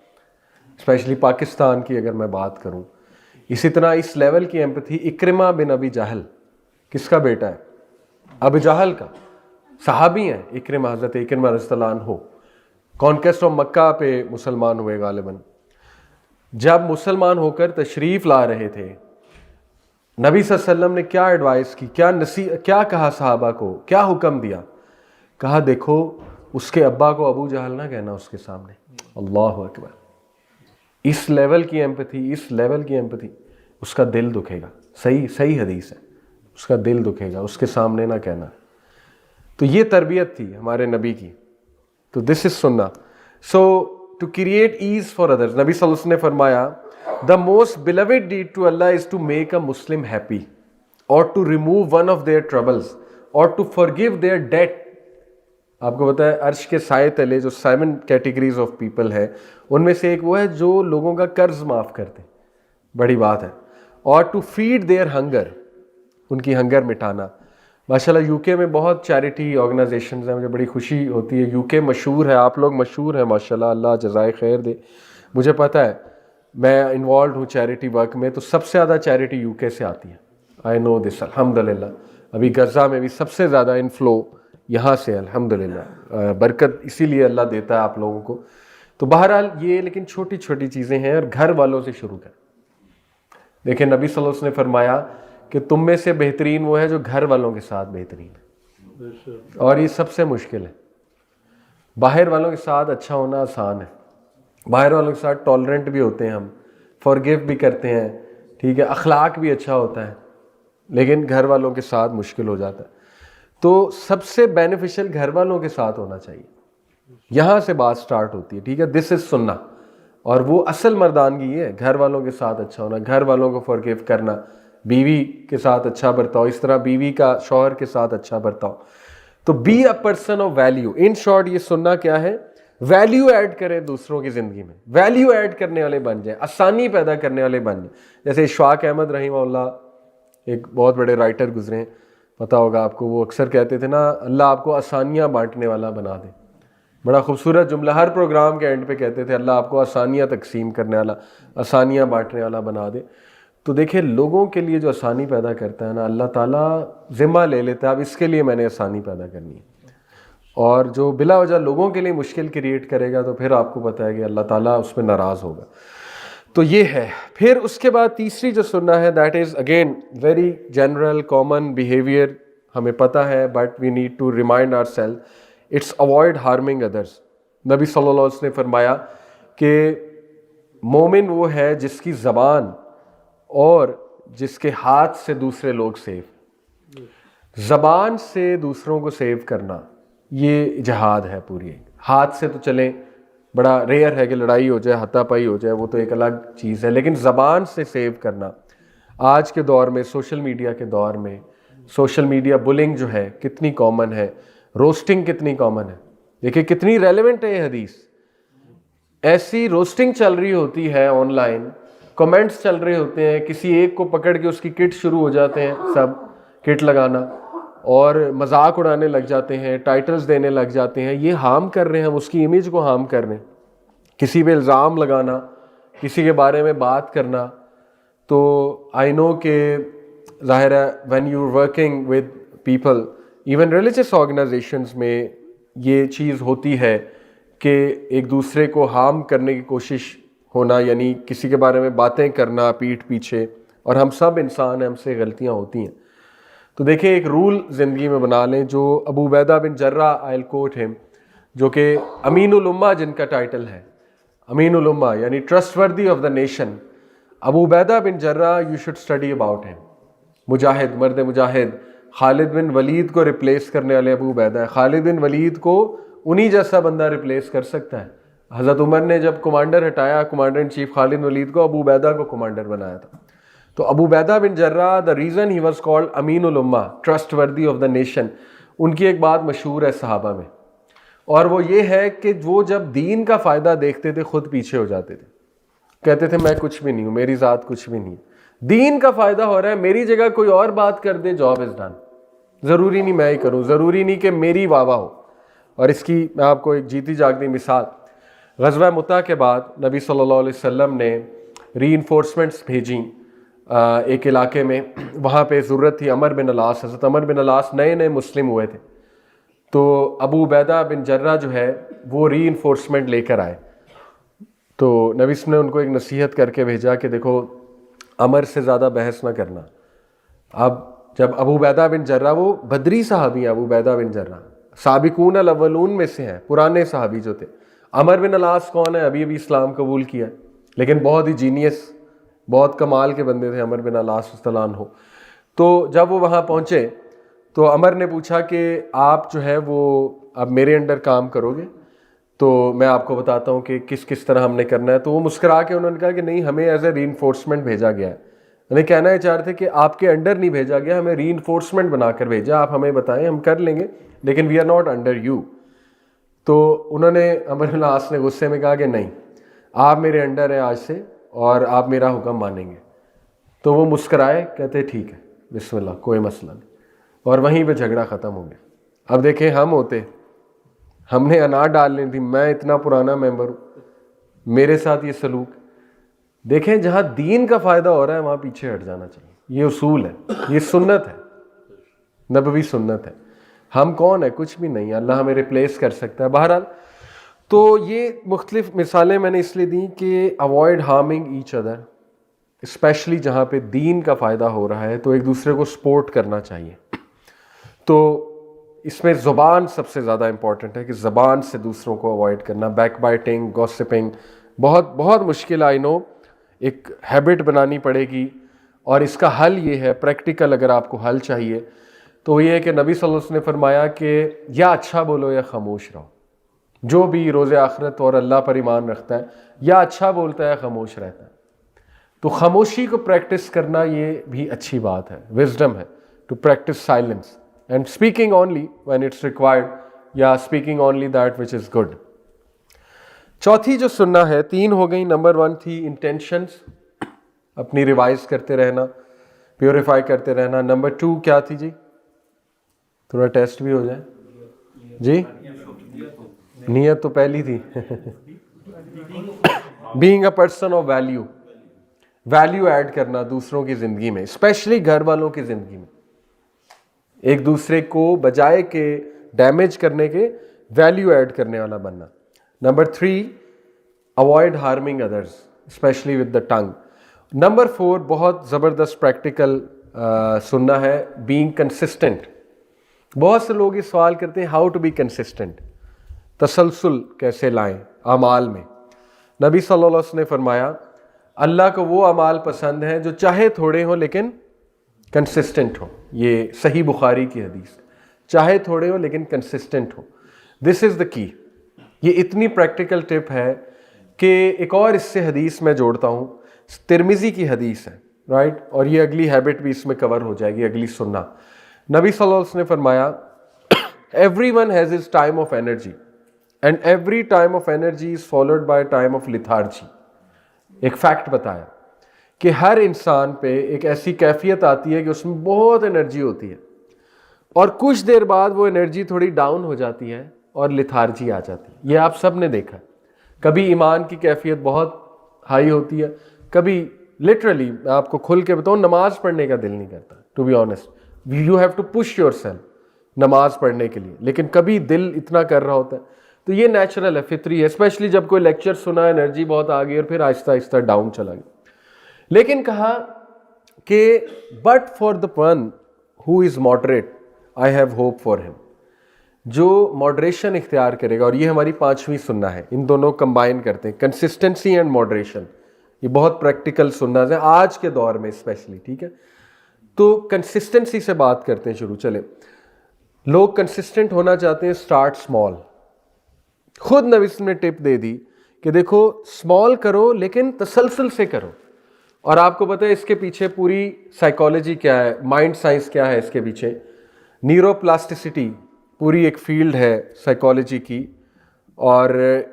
اسپیشلی پاکستان کی اگر میں بات کروں. اسی طرح اس لیول کی ایمپتھی اکرمہ بن ابی جہل, کس کا بیٹا ہے, ابو جہل کا, صحابی ہیں اکرمہ, حضرت اکرمہ رضی اللہ عنہ, کانکیسٹ آف مکہ پہ مسلمان ہوئے غالباً. جب مسلمان ہو کر تشریف لا رہے تھے, نبی صلی اللہ علیہ وسلم نے کیا ایڈوائس کی, کیا کہا صحابہ کو, کیا حکم دیا, کہا دیکھو اس کے ابا کو ابو جہل نہ کہنا اس کے سامنے. اللہ اکبر. اس لیول کی ایمپتھی, اس لیول کی ایمپتھی, اس کا دل دکھے گا. صحیح حدیث ہے, اس کا دل دکھے گا, اس کے سامنے نہ کہنا. تو یہ تربیت تھی ہمارے نبی کی. تو دس از سننا. So to create ease for others, نبی صلی اللہ علیہ وسلم نے فرمایا the most beloved deed to Allah is to make a Muslim happy or to remove one of their troubles or to forgive their debt. آپ کو پتا ہے عرش کے سائے تلے جو 7 categories of people ہے, ان میں سے ایک وہ ہے جو لوگوں کا قرض معاف کرتے, بڑی بات ہے. اور to feed their hunger, ان کی ہنگر مٹانا. ماشاءاللہ یو کے میں بہت چیریٹی آرگنائزیشنز ہیں, مجھے بڑی خوشی ہوتی ہے. یو کے مشہور ہے, آپ لوگ مشہور ہیں ماشاءاللہ, اللہ جزائے خیر دے. مجھے پتہ ہے, میں انوالوڈ ہوں چیریٹی ورک میں, تو سب سے زیادہ چیریٹی یو کے سے آتی ہے. آئی نو دس الحمدللہ. ابھی غزہ میں بھی سب سے زیادہ انفلو یہاں سے الحمدللہ. برکت اسی لیے اللہ دیتا ہے آپ لوگوں کو. تو بہرحال یہ لیکن چھوٹی چھوٹی چیزیں ہیں, اور گھر والوں سے شروع کریں. دیکھیں نبی صلی اللہ علیہ وسلم نے فرمایا کہ تم میں سے بہترین وہ ہے جو گھر والوں کے ساتھ بہترین ہے, اور یہ سب سے مشکل ہے. باہر والوں کے ساتھ اچھا ہونا آسان ہے, باہر والوں کے ساتھ ٹالرنٹ بھی ہوتے ہیں ہم, فارگیو بھی کرتے ہیں, ٹھیک ہے, اخلاق بھی اچھا ہوتا ہے, لیکن گھر والوں کے ساتھ مشکل ہو جاتا ہے. تو سب سے بینیفیشل گھر والوں کے ساتھ ہونا چاہیے. یہاں سے بات سٹارٹ ہوتی ہے, ٹھیک ہے, دس از سننا. اور وہ اصل مردانگی یہ ہے, گھر والوں کے ساتھ اچھا ہونا, گھر والوں کو فورگیو کرنا, بیوی کے ساتھ اچھا برتاؤ, اس طرح بیوی کا شوہر کے ساتھ اچھا برتاؤ. تو be a person of value. In short یہ سننا کیا ہے, ویلیو ایڈ کریں دوسروں کی زندگی میں, ویلیو ایڈ کرنے والے بن جائیں, آسانی پیدا کرنے والے بن جائیں. جیسے اشفاق احمد رحمہ اللہ ایک بہت بڑے رائٹر گزرے ہیں, پتہ ہوگا آپ کو, وہ اکثر کہتے تھے نا, اللہ آپ کو آسانیاں بانٹنے والا بنا دے. بڑا خوبصورت جملہ, ہر پروگرام کے اینڈ پہ کہتے تھے اللہ آپ کو آسانیاں تقسیم کرنے والا, آسانیاں بانٹنے والا بنا دے. تو دیکھیں لوگوں کے لیے جو آسانی پیدا کرتا ہے نا, اللہ تعالیٰ ذمہ لے لیتا ہے, اب اس کے لیے میں نے آسانی پیدا کرنی ہے. اور جو بلا وجہ لوگوں کے لیے مشکل کریٹ کرے گا تو پھر آپ کو پتہ ہے کہ اللہ تعالیٰ اس پہ ناراض ہوگا. تو یہ ہے. پھر اس کے بعد تیسری جو سننا ہے, that is again very general common behaviour, ہمیں پتہ ہے, but we need to remind ourself, it's avoid harming others. نبی صلی اللہ علیہ وسلم نے فرمایا کہ مومن وہ ہے جس کی زبان اور جس کے ہاتھ سے دوسرے لوگ سیو. زبان سے دوسروں کو سیو کرنا یہ جہاد ہے پوری. ہاتھ سے تو چلیں بڑا ریئر ہے کہ لڑائی ہو جائے, ہاتھا پائی ہو جائے, وہ تو ایک الگ چیز ہے, لیکن زبان سے سیو کرنا آج کے دور میں, سوشل میڈیا کے دور میں, سوشل میڈیا بلنگ جو ہے کتنی کامن ہے, روسٹنگ کتنی کامن ہے. دیکھیں کتنی ریلیونٹ ہے یہ حدیث. ایسی روسٹنگ چل رہی ہوتی ہے آن لائن, کمنٹس چل رہے ہوتے ہیں, کسی ایک کو پکڑ کے اس کی کٹ شروع ہو جاتے ہیں, سب کٹ لگانا اور مذاق اڑانے لگ جاتے ہیں, ٹائٹلز دینے لگ جاتے ہیں. یہ ہارم کر رہے ہیں, ہم اس کی امیج کو ہارم کر رہے ہیں. کسی پہ الزام لگانا, کسی کے بارے میں بات کرنا. تو آئی نو کہ ظاہر ہے when you working with people, even religious organizations میں یہ چیز ہوتی ہے کہ ایک دوسرے کو ہارم کرنے کی کوشش ہونا, یعنی کسی کے بارے میں باتیں کرنا پیٹھ پیچھے. اور ہم سب انسان ہیں, ہم سے غلطیاں ہوتی ہیں. تو دیکھیں ایک رول زندگی میں بنا لیں, جو ابو عبیدہ بن جرہ, آئی ول کوٹ ہم, جو کہ امین الامہ جن کا ٹائٹل ہے, امین الامہ یعنی trustworthy of the nation. Abu Ubaidah bin Jarrah, you should study about him. مجاہد, مرد مجاہد, خالد بن ولید کو ریپلیس کرنے والے ابو عبیدہ ہے. خالد بن ولید کو انہی جیسا بندہ ریپلیس کر سکتا ہے. حضرت عمر نے جب کمانڈر ہٹایا, کمانڈر ان چیف خالد بن ولید کو, ابو عبیدہ کو کمانڈر بنایا تھا. تو Abu Ubaidah bin Jarrah, the reason he was called امین الامہ, trustworthy of the nation, ان کی ایک بات مشہور ہے صحابہ میں, اور وہ یہ ہے کہ وہ جب دین کا فائدہ دیکھتے تھے خود پیچھے ہو جاتے تھے, کہتے تھے میں کچھ بھی نہیں ہوں, میری ذات کچھ بھی نہیں, دین کا فائدہ ہو رہا ہے, میری جگہ کوئی اور بات کر دے, جاب از ڈن, ضروری نہیں میں ہی کروں, ضروری نہیں کہ میری واہ واہ ہو. اور اس کی میں آپ کو ایک جیتی جاگتی مثال, غزوہ مؤتہ کے بعد نبی صلی اللہ علیہ وسلم نے ری انفورسمنٹس بھیجیں ایک علاقے میں, وہاں پہ ضرورت تھی. عمر بن العاص, حضرت عمر بن العاص نئے نئے مسلم ہوئے تھے, تو ابو عبیدہ بن جرہ جو ہے وہ ری انفورسمنٹ لے کر آئے. تو نبی صلی اللہ علیہ وسلم نے ان کو ایک نصیحت کر کے بھیجا کہ دیکھو عمر سے زیادہ بحث نہ کرنا. اب جب ابو عبیدہ بن جرہ, وہ بدری صحابی ہیں, ابو عبیدہ بن جرہ سابقون الاولون میں سے ہیں, پرانے صحابی جو تھے. عمر بن العاص کون ہے, ابھی ابھی اسلام قبول کیا, لیکن بہت ہی جینیس, بہت کمال کے بندے تھے عمر بن العاص رضی اللہ عنہ. تو جب وہ وہاں پہنچے تو عمر نے پوچھا کہ آپ جو ہے وہ اب میرے انڈر کام کرو گے, تو میں آپ کو بتاتا ہوں کہ کس کس طرح ہم نے کرنا ہے. تو وہ مسکرا کے انہوں نے کہا کہ نہیں, ہمیں ایز اے ری انفورسمنٹ بھیجا گیا ہے. انہیں کہنا یہ چاہ رہے تھے کہ آپ کے انڈر نہیں بھیجا گیا, ہمیں ری انفورسمنٹ بنا کر بھیجا, آپ ہمیں بتائیں ہم کر لیں گے, لیکن we are not under you. تو انہوں نے, عمر بن العاص نے غصے میں کہا کہ نہیں, آپ میرے انڈر ہیں آج سے اور آپ میرا حکم مانیں گے. تو وہ مسکرائے, کہتے ٹھیک ہے بسم اللہ, کوئی مسئلہ نہیں, اور وہیں پہ جھگڑا ختم ہو گیا. اب دیکھیں ہم ہوتے, ہم نے انا ڈالنی تھی, میں اتنا پرانا ممبر ہوں, میرے ساتھ یہ سلوک. دیکھیں جہاں دین کا فائدہ ہو رہا ہے وہاں پیچھے ہٹ جانا چاہیے. یہ اصول ہے, یہ سنت ہے, نبوی سنت ہے. ہم کون ہے, کچھ بھی نہیں, اللہ ہمیں ریپلیس کر سکتا ہے. بہرحال تو یہ مختلف مثالیں میں نے اس لیے دیں کہ avoid harming each other, especially جہاں پہ دین کا فائدہ ہو رہا ہے تو ایک دوسرے کو سپورٹ کرنا چاہیے. تو اس میں زبان سب سے زیادہ امپورٹنٹ ہے کہ زبان سے دوسروں کو اوائڈ کرنا. بیک بائٹنگ, گوسپنگ بہت بہت مشکل, آئی نو, ایک ہیبٹ بنانی پڑے گی. اور اس کا حل یہ ہے پریکٹیکل، اگر آپ کو حل چاہیے تو یہ ہے کہ نبی صلی اللہ علیہ وسلم نے فرمایا کہ یا اچھا بولو یا خاموش رہو. جو بھی روز آخرت اور اللہ پر ایمان رکھتا ہے یا اچھا بولتا ہے خاموش رہتا ہے. تو خاموشی کو پریکٹس کرنا یہ بھی اچھی بات ہے، وزڈم ہے to practice silence and speaking only when it's required یا speaking only that which is good. چوتھی جو سننا ہے، 3 ہو گئی. نمبر 1 تھی انٹینشنس، اپنی ریوائز کرتے رہنا، پیوریفائی کرتے رہنا. نمبر 2 کیا تھی جی؟ تھوڑا ٹیسٹ بھی ہو جائے جی. نیت تو پہلی تھی. Being a person of value, value add کرنا دوسروں کی زندگی میں، اسپیشلی گھر والوں کی زندگی میں. ایک دوسرے کو بجائے کہ ڈیمیج کرنے کے ویلیو ایڈ کرنے والا بننا. Number 3 avoid harming others especially with the thing. Number 4 بہت زبردست پریکٹیکل سننا ہے، بینگ کنسسٹنٹ. بہت سے لوگ یہ سوال کرتے ہیں ہاؤ ٹو بی کنسسٹنٹ، تسلسل کیسے لائیں اعمال میں. نبی صلی اللہ علیہ وسلم نے فرمایا اللہ کو وہ اعمال پسند ہیں جو چاہے تھوڑے ہوں لیکن کنسسٹنٹ ہوں. یہ صحیح بخاری کی حدیث، چاہے تھوڑے ہوں لیکن کنسسٹنٹ ہوں. دس از دا کی. یہ اتنی پریکٹیکل ٹپ ہے کہ ایک اور اس سے حدیث میں جوڑتا ہوں، ترمذی کی حدیث ہے رائٹ، اور یہ اگلی ہیبٹ بھی اس میں کور ہو جائے گی، اگلی سننا. نبی صلی اللہ علیہ وسلم نے فرمایا everyone has his time of energy and every time of energy is followed by time of lethargy. ایک فیکٹ بتایا کہ ہر انسان پہ ایک ایسی کیفیت آتی ہے کہ اس میں بہت انرجی ہوتی ہے اور کچھ دیر بعد وہ انرجی تھوڑی ڈاؤن ہو جاتی ہے اور لیتھارجی آ جاتی ہے. یہ آپ سب نے دیکھا. کبھی ایمان کی کیفیت بہت ہائی ہوتی ہے، کبھی لٹرلی میں آپ کو کھل کے بتاؤں نماز پڑھنے کا دل نہیں کرتا. To be honest you have to push yourself نماز پڑھنے کے لیے، لیکن کبھی دل اتنا کر رہا ہوتا ہے. تو یہ نیچرل ہے، فطری ہے، اسپیشلی جب کوئی لیکچر سنا، انرجی بہت آ گئی اور پھر آہستہ آہستہ ڈاؤن چلا گیا. لیکن کہا کہ but for the one who is moderate I have hope for ہم. جو ماڈریشن اختیار کرے گا، اور یہ ہماری 5ویں سننا ہے، ان دونوں کمبائن کرتے ہیں، کنسسٹنسی اینڈ ماڈریشن. یہ بہت پریکٹیکل سننا ہے آج کے دور میں اسپیشلی. ٹھیک ہے، تو کنسسٹنسی سے بات کرتے ہیں شروع. چلے، لوگ کنسسٹنٹ ہونا چاہتے ہیں، اسٹارٹ اسمال. خود نبی صلی اللہ علیہ وسلم نے ٹپ دے دی کہ دیکھو اسمال کرو لیکن تسلسل سے کرو. اور آپ کو پتہ ہے اس کے پیچھے پوری سائیکالوجی کیا ہے، مائنڈ سائنس کیا ہے اس کے پیچھے. نیورو پلاسٹیسٹی پوری ایک فیلڈ ہے سائیکالوجی کی، اور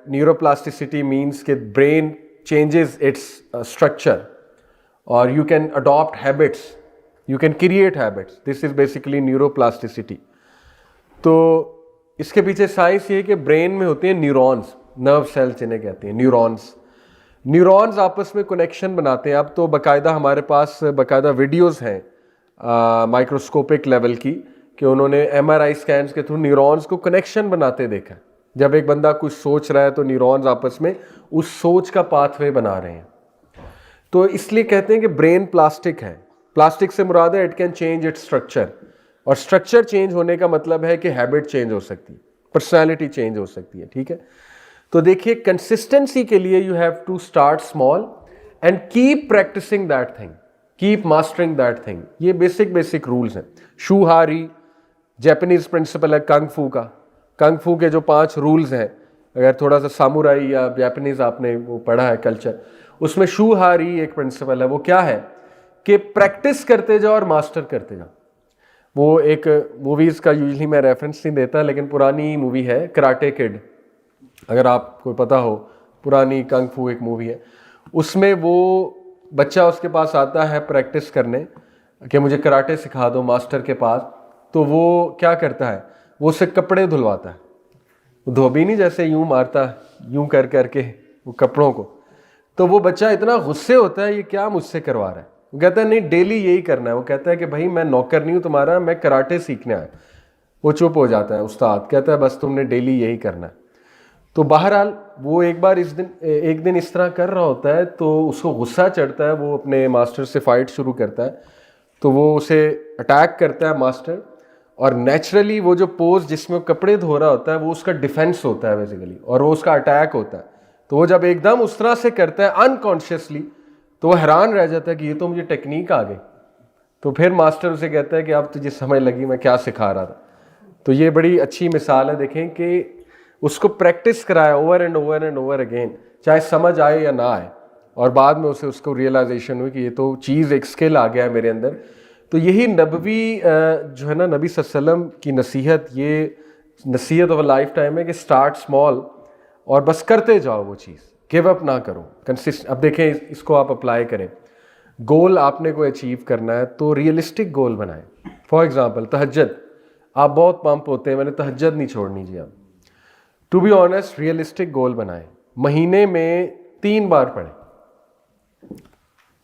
نیورو پلاسٹیسٹی مینس کہ برین چینجز اٹس اسٹرکچر اور you can adapt habits, you can create habits. This is basically neuroplasticity. تو اس کے پیچھے سائنس یہ ہے کہ برین میں ہوتے ہیں نیورونز، نرو سیلز جنہیں کہتے ہیں نیورونز. نیورونز آپس میں کنیکشن بناتے ہیں. اب تو باقاعدہ ہمارے پاس باقاعدہ ویڈیوز ہیں مائکروسکوپک لیول کی کہ انہوں نے MRI اسکینس کے تھرو نیورونز کو کنیکشن بناتے دیکھا. جب ایک بندہ کچھ سوچ رہا ہے تو نیورونز آپس میں اس سوچ کا پاتھ وے بنا رہے ہیں. تو اس لیے کہتے ہیں کہ برین پلاسٹک ہے. پلاسٹک سے مراد ہے it can change it structure, اور اسٹرکچر چینج ہونے کا مطلب ہے کہ ہیبٹ چینج ہو سکتی ہے، پرسنالٹی چینج ہو سکتی ہے. ٹھیک ہے، تو دیکھیے کنسسٹنسی کے لیے you have to start small and keep practicing that thing, keep mastering that thing. یہ بیسک رولز ہیں. شو ہاری جیپنیز پرنسپل ہے کنگ فو کا. کنگ فو کے جو 5 رولز ہیں، اگر تھوڑا سا سامورائی یا جیپنیز آپ نے وہ پڑھا ہے کلچر، اس میں شو ہاری ایک پرنسپل ہے. وہ کیا ہے کہ پریکٹس کرتے جاؤ اور ماسٹر کرتے جاؤ. وہ ایک موویز کا یوزلی میں ریفرنس نہیں دیتا، لیکن پرانی مووی ہے کراٹے کڈ، اگر آپ کو پتہ ہو، پرانی کنگ فو ایک مووی ہے. اس میں وہ بچہ اس کے پاس آتا ہے پریکٹس کرنے کہ مجھے کراٹے سکھا دو ماسٹر کے پاس. تو وہ کیا کرتا ہے، وہ اسے کپڑے دھلواتا ہے. وہ دھوبی نہیں جیسے یوں مارتا یوں کر کے وہ کپڑوں کو. تو وہ بچہ اتنا غصے ہوتا ہے یہ کیا مجھ سے کروا رہا ہے. وہ کہتا ہے نہیں ڈیلی یہی کرنا ہے. وہ کہتا ہے کہ بھائی میں نوکر نہیں ہوں تمہارا، میں کراٹے سیکھنے آیا. وہ چپ ہو جاتا ہے. استاد کہتا ہے بس تم نے ڈیلی یہی کرنا ہے. تو بہرحال وہ ایک دن اس طرح کر رہا ہوتا ہے تو اس کو غصہ چڑھتا ہے. وہ اپنے ماسٹر سے فائٹ شروع کرتا ہے. تو وہ اسے اٹیک کرتا ہے ماسٹر، اور نیچرلی وہ جو پوز جس میں وہ کپڑے دھو رہا ہوتا ہے وہ اس کا ڈیفینس ہوتا ہے بیسیکلی، اور وہ اس کا اٹیک ہوتا ہے. تو وہ جب ایک دم اس طرح سے کرتا ہے انکانشیسلی، تو وہ حیران رہ جاتا ہے کہ یہ تو مجھے ٹیکنیک آ گئی. تو پھر ماسٹر اسے کہتا ہے کہ اب تجھے سمجھ لگی میں کیا سکھا رہا تھا. تو یہ بڑی اچھی مثال ہے. دیکھیں کہ اس کو پریکٹس کرایا over and over and over again, چاہے سمجھ آئے یا نہ آئے, اور بعد میں اس کو ریئلائزیشن ہوئی کہ یہ تو چیز ایک اسکل آ گیا ہے میرے اندر. تو یہی نبوی جو ہے نا, نبی صلی اللہ علیہ وسلم کی نصیحت, یہ نصیحت آف اے لائف ٹائم ہے کہ اسٹارٹ اسمال اور بس کرتے جاؤ وہ چیز, گیو اپ نہ کرو, اب دیکھیں اس کو آپ اپلائی کریں. گول آپ نے کوئی اچیو کرنا ہے تو ریئلسٹک گول بنائیں. فار ایگزامپل تہجد, آپ بہت پمپ ہوتے ہیں میں نے تہجد نہیں چھوڑنی جی. آپ ٹو بی آنیسٹ ریئلسٹک گول بنائیں. مہینے میں 3 بار پڑھیں,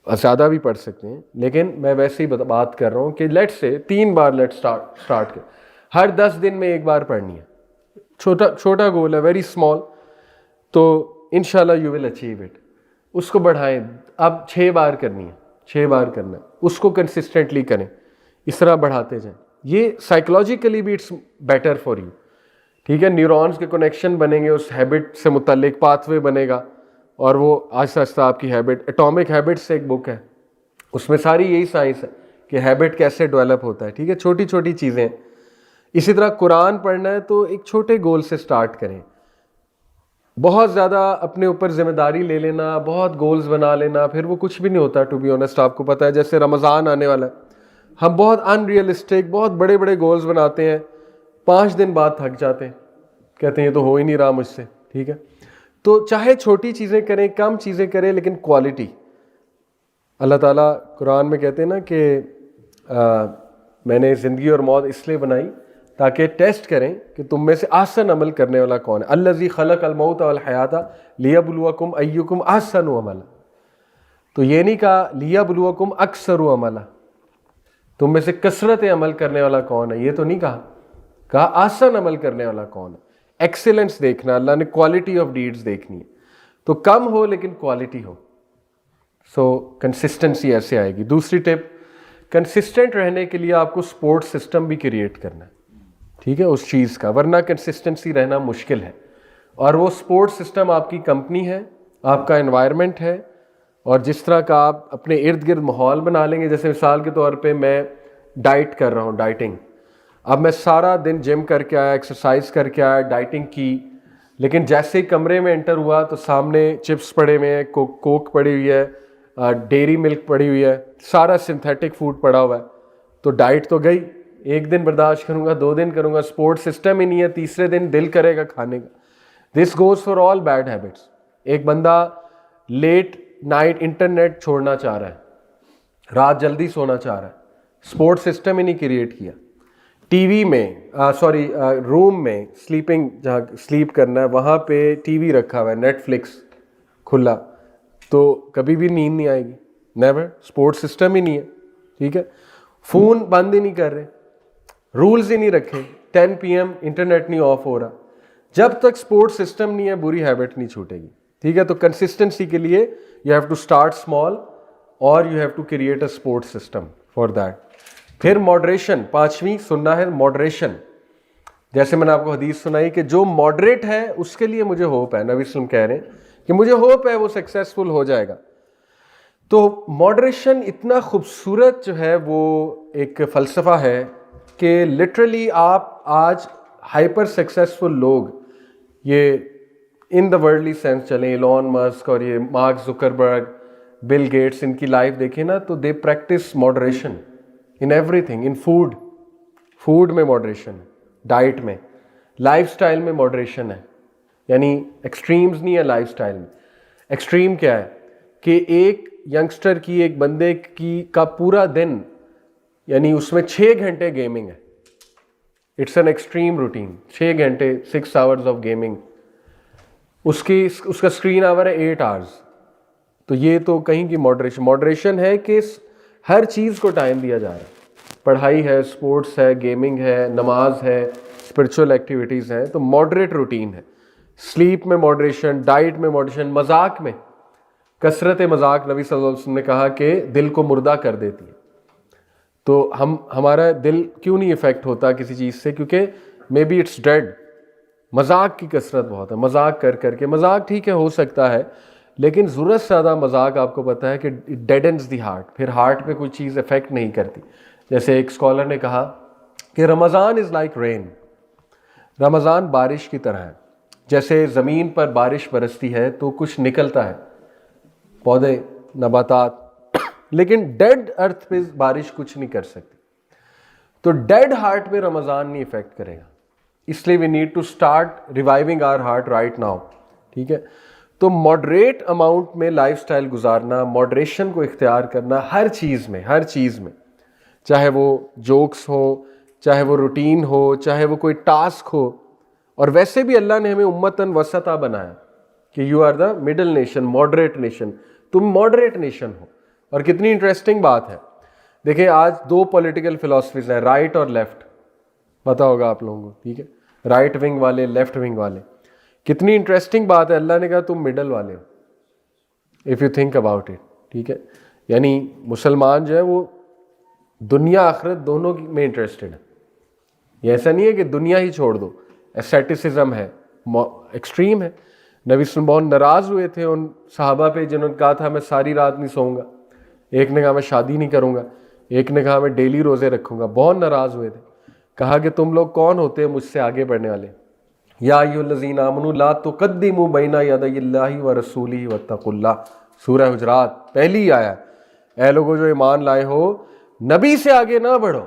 زیادہ بھی پڑھ سکتے ہیں, لیکن میں ویسے ہی بات کر رہا ہوں کہ لیٹ سے 3 بار اسٹارٹ کر, ہر 10 دن میں 1 بار پڑھنی ہے. چھوٹا گول ہے, ویری اسمال, تو انشاءاللہ یو ول اچیو اٹ. اس کو بڑھائیں, اب 6 بار کرنی ہے, 6 بار کرنا ہے, اس کو کنسسٹنٹلی کریں, اس طرح بڑھاتے جائیں. یہ سائیکولوجیکلی بھی اٹس بیٹر فار یو. ٹھیک ہے, نیورونز کے کنیکشن بنیں گے, اس ہیبٹ سے متعلق پاتھ وے بنے گا, اور وہ آہستہ آہستہ آپ کی ہیبٹ. اٹامک ہیبٹس سے ایک بک ہے, اس میں ساری یہی سائنس ہے کہ ہیبٹ کیسے ڈیولپ ہوتا ہے. ٹھیک ہے, چھوٹی چھوٹی چیزیں. اسی طرح قرآن پڑھنا ہے تو ایک چھوٹے گول سے سٹارٹ کریں. بہت زیادہ اپنے اوپر ذمہ داری لے لینا, بہت گولز بنا لینا, پھر وہ کچھ بھی نہیں ہوتا. ٹو بی آنیسٹ آپ کو پتہ ہے جیسے رمضان آنے والا ہے, ہم بہت ان ریئلسٹک بہت بڑے بڑے گولز بناتے ہیں, 5 دن بعد تھک جاتے ہیں, کہتے ہیں یہ تو ہو ہی نہیں رہا مجھ سے. ٹھیک ہے, تو چاہے چھوٹی چیزیں کریں, کم چیزیں کریں, لیکن کوالٹی. اللہ تعالیٰ قرآن میں کہتے ہیں نا کہ میں نے زندگی اور موت اس لیے بنائی تاکہ ٹیسٹ کریں کہ تم میں سے احسن عمل کرنے والا کون ہے. الذی خلق الموت والحیات لیبلوکم ایکم احسن عملا. تو یہ نہیں کہا لیبلوکم اکثر عملا, تم میں سے کثرت عمل کرنے والا کون ہے, یہ تو نہیں کہا احسن عمل کرنے والا کون ہے. ایکسیلنس دیکھنا, اللہ نے کوالٹی آف ڈیڈز دیکھنی ہے. تو کم ہو لیکن کوالٹی ہو. سو کنسسٹنسی ایسے آئے گی. دوسری ٹپ, کنسسٹنٹ رہنے کے لیے آپ کو سپورٹ سسٹم بھی کریٹ کرنا ہے. ٹھیک ہے, اس چیز کا, ورنہ کنسسٹنسی رہنا مشکل ہے. اور وہ سپورٹ سسٹم آپ کی کمپنی ہے, آپ کا انوائرمنٹ ہے, اور جس طرح کا آپ اپنے ارد گرد ماحول بنا لیں گے. جیسے مثال کے طور پہ میں ڈائٹ کر رہا ہوں, ڈائٹنگ. اب میں سارا دن جم کر کے آیا, ایکسرسائز کر کے آیا, ڈائٹنگ کی, لیکن جیسے ہی کمرے میں انٹر ہوا تو سامنے چپس پڑے ہوئے ہیں, کوک پڑی ہوئی ہے, ڈیری ملک پڑی ہوئی ہے, سارا سنتھیٹک فوڈ پڑا ہوا ہے. تو ڈائٹ تو گئی, 1 دن برداشت کروں گا, 2 دن کروں گا, سپورٹ سسٹم ہی نہیں ہے, تیسرے دن دل کرے گا کھانے کا. This goes for all bad habits. ایک بندہ لیٹ نائٹ انٹرنیٹ چھوڑنا چاہ رہا ہے, رات جلدی سونا چاہ رہا ہے, سپورٹ سسٹم ہی نہیں کریٹ کیا. ٹی وی میں روم میں سلیپنگ, جہاں سلیپ کرنا ہے وہاں پہ ٹی وی رکھا ہوا ہے, نیٹ فلکس کھلا, تو کبھی بھی نیند نہیں آئے گی, نیور. سپورٹ سسٹم ہی نہیں ہے. ٹھیک ہے, فون بند ہی نہیں کر رہے, رولز ہی نہیں رکھے, 10 PM انٹرنیٹ نہیں آف ہو رہا. جب تک سپورٹ سسٹم نہیں ہے بری ہیبٹ نہیں چھوٹے گی. ٹھیک ہے, تو کنسسٹنسی کے لیے you have to start small, اور you have to create a support system for that. پھر ماڈریشن, 5ویں سننا ہے ماڈریشن. جیسے میں نے آپ کو حدیث سنائی کہ جو ماڈریٹ ہے اس کے لیے مجھے ہوپ ہے. نبی وسلم کہہ رہے ہیں کہ مجھے ہوپ ہے وہ سکسیسفل ہو جائے گا. تو ماڈریشن اتنا خوبصورت جو ہے وہ ایک فلسفہ ہے کہ لٹرلی آپ آج ہائپر سکسیسفل لوگ, یہ ان دا ورلڈلی سینس چلیں, ایلون مسک اور یہ مارک زکربرگ, بل گیٹس, ان کی لائف دیکھیں نا تو they practice moderation in everything. In food میں ماڈریشن ہے, ڈائٹ میں, لائف سٹائل میں ماڈریشن ہے. یعنی ایکسٹریمز نہیں ہے لائف سٹائل میں. ایکسٹریم کیا ہے کہ ایک ینگسٹر کی, ایک بندے کی کا پورا دن, یعنی اس میں 6 گھنٹے گیمنگ ہے. It's an extreme routine. 6 گھنٹے 6 hours آف گیمنگ. اس کا اسکرین آور ہے 8 hours. تو یہ تو کہیں کی ماڈریشن ہے کہ ہر چیز کو ٹائم دیا جا رہا ہے. پڑھائی ہے, سپورٹس ہے, گیمنگ ہے, نماز ہے, اسپرچول ایکٹیویٹیز ہیں. تو ماڈریٹ روٹین ہے. سلیپ میں ماڈریشن, ڈائٹ میں ماڈریشن, مذاق میں کثرت مذاق. نبی صلی اللہ علیہ وسلم نے کہا کہ دل کو مردہ کر دیتی ہے. تو ہمارا دل کیوں نہیں افیکٹ ہوتا کسی چیز سے؟ کیونکہ مے بی اٹس ڈیڈ. مذاق کی کثرت بہت ہے, مذاق کر کے. مذاق ٹھیک ہے ہو سکتا ہے, لیکن ضرورت سے زیادہ مذاق آپ کو پتہ ہے کہ اٹ ڈیڈنز دی ہارٹ، پھر ہارٹ پہ کوئی چیز افیکٹ نہیں کرتی. جیسے ایک اسکالر نے کہا کہ رمضان از لائک رین، رمضان بارش کی طرح ہے. جیسے زمین پر بارش برستی ہے تو کچھ نکلتا ہے، پودے، نباتات، لیکن ڈیڈ ارتھ پہ بارش کچھ نہیں کر سکتی. تو ڈیڈ ہارٹ پہ رمضان نہیں افیکٹ کرے گا، اس لیے we need to start reviving our heart right now. ٹھیک ہے، تو ماڈریٹ اماؤنٹ میں لائف سٹائل گزارنا، ماڈریشن کو اختیار کرنا ہر چیز میں، ہر چیز میں، چاہے وہ جوکس ہو، چاہے وہ روٹین ہو، چاہے وہ کوئی ٹاسک ہو. اور ویسے بھی اللہ نے ہمیں امتاً وسطا بنایا کہ you are the middle nation, moderate nation. تم ماڈریٹ نیشن ہو. اور کتنی انٹرسٹنگ بات ہے، دیکھیں آج دو پولیٹیکل فلاسفیز ہیں، رائٹ اور لیفٹ، پتہ ہوگا آپ لوگوں کو. ٹھیک ہے، رائٹ ونگ والے، لیفٹ ونگ والے. کتنی انٹرسٹنگ بات ہے، اللہ نے کہا تم مڈل والے ہو if you think about it. ٹھیک ہے، یعنی مسلمان جو ہے وہ دنیا آخرت دونوں میں انٹرسٹڈ ہے. یہ ایسا نہیں ہے کہ دنیا ہی چھوڑ دو، اسیٹسزم ہے، ایکسٹریم ہے. نبی صلی اللہ علیہ وسلم ناراض ہوئے تھے ان صحابہ پہ جنہوں نے کہا تھا میں ساری رات نہیں سوؤں گا، ایک نے کہا میں شادی نہیں کروں گا، ایک نے کہا میں ڈیلی روزے رکھوں گا. بہت ناراض ہوئے تھے. کہا کہ تم لوگ کون ہوتے ہیں مجھ سے آگے بڑھنے والے؟ یا ایھا الذین آمنوا لا تقدموا بین یدی اللہ ورسولہ واتقوا اللہ، سورہ حجرات پہلی آیا. اے لوگوں جو ایمان لائے ہو، نبی سے آگے نہ بڑھو،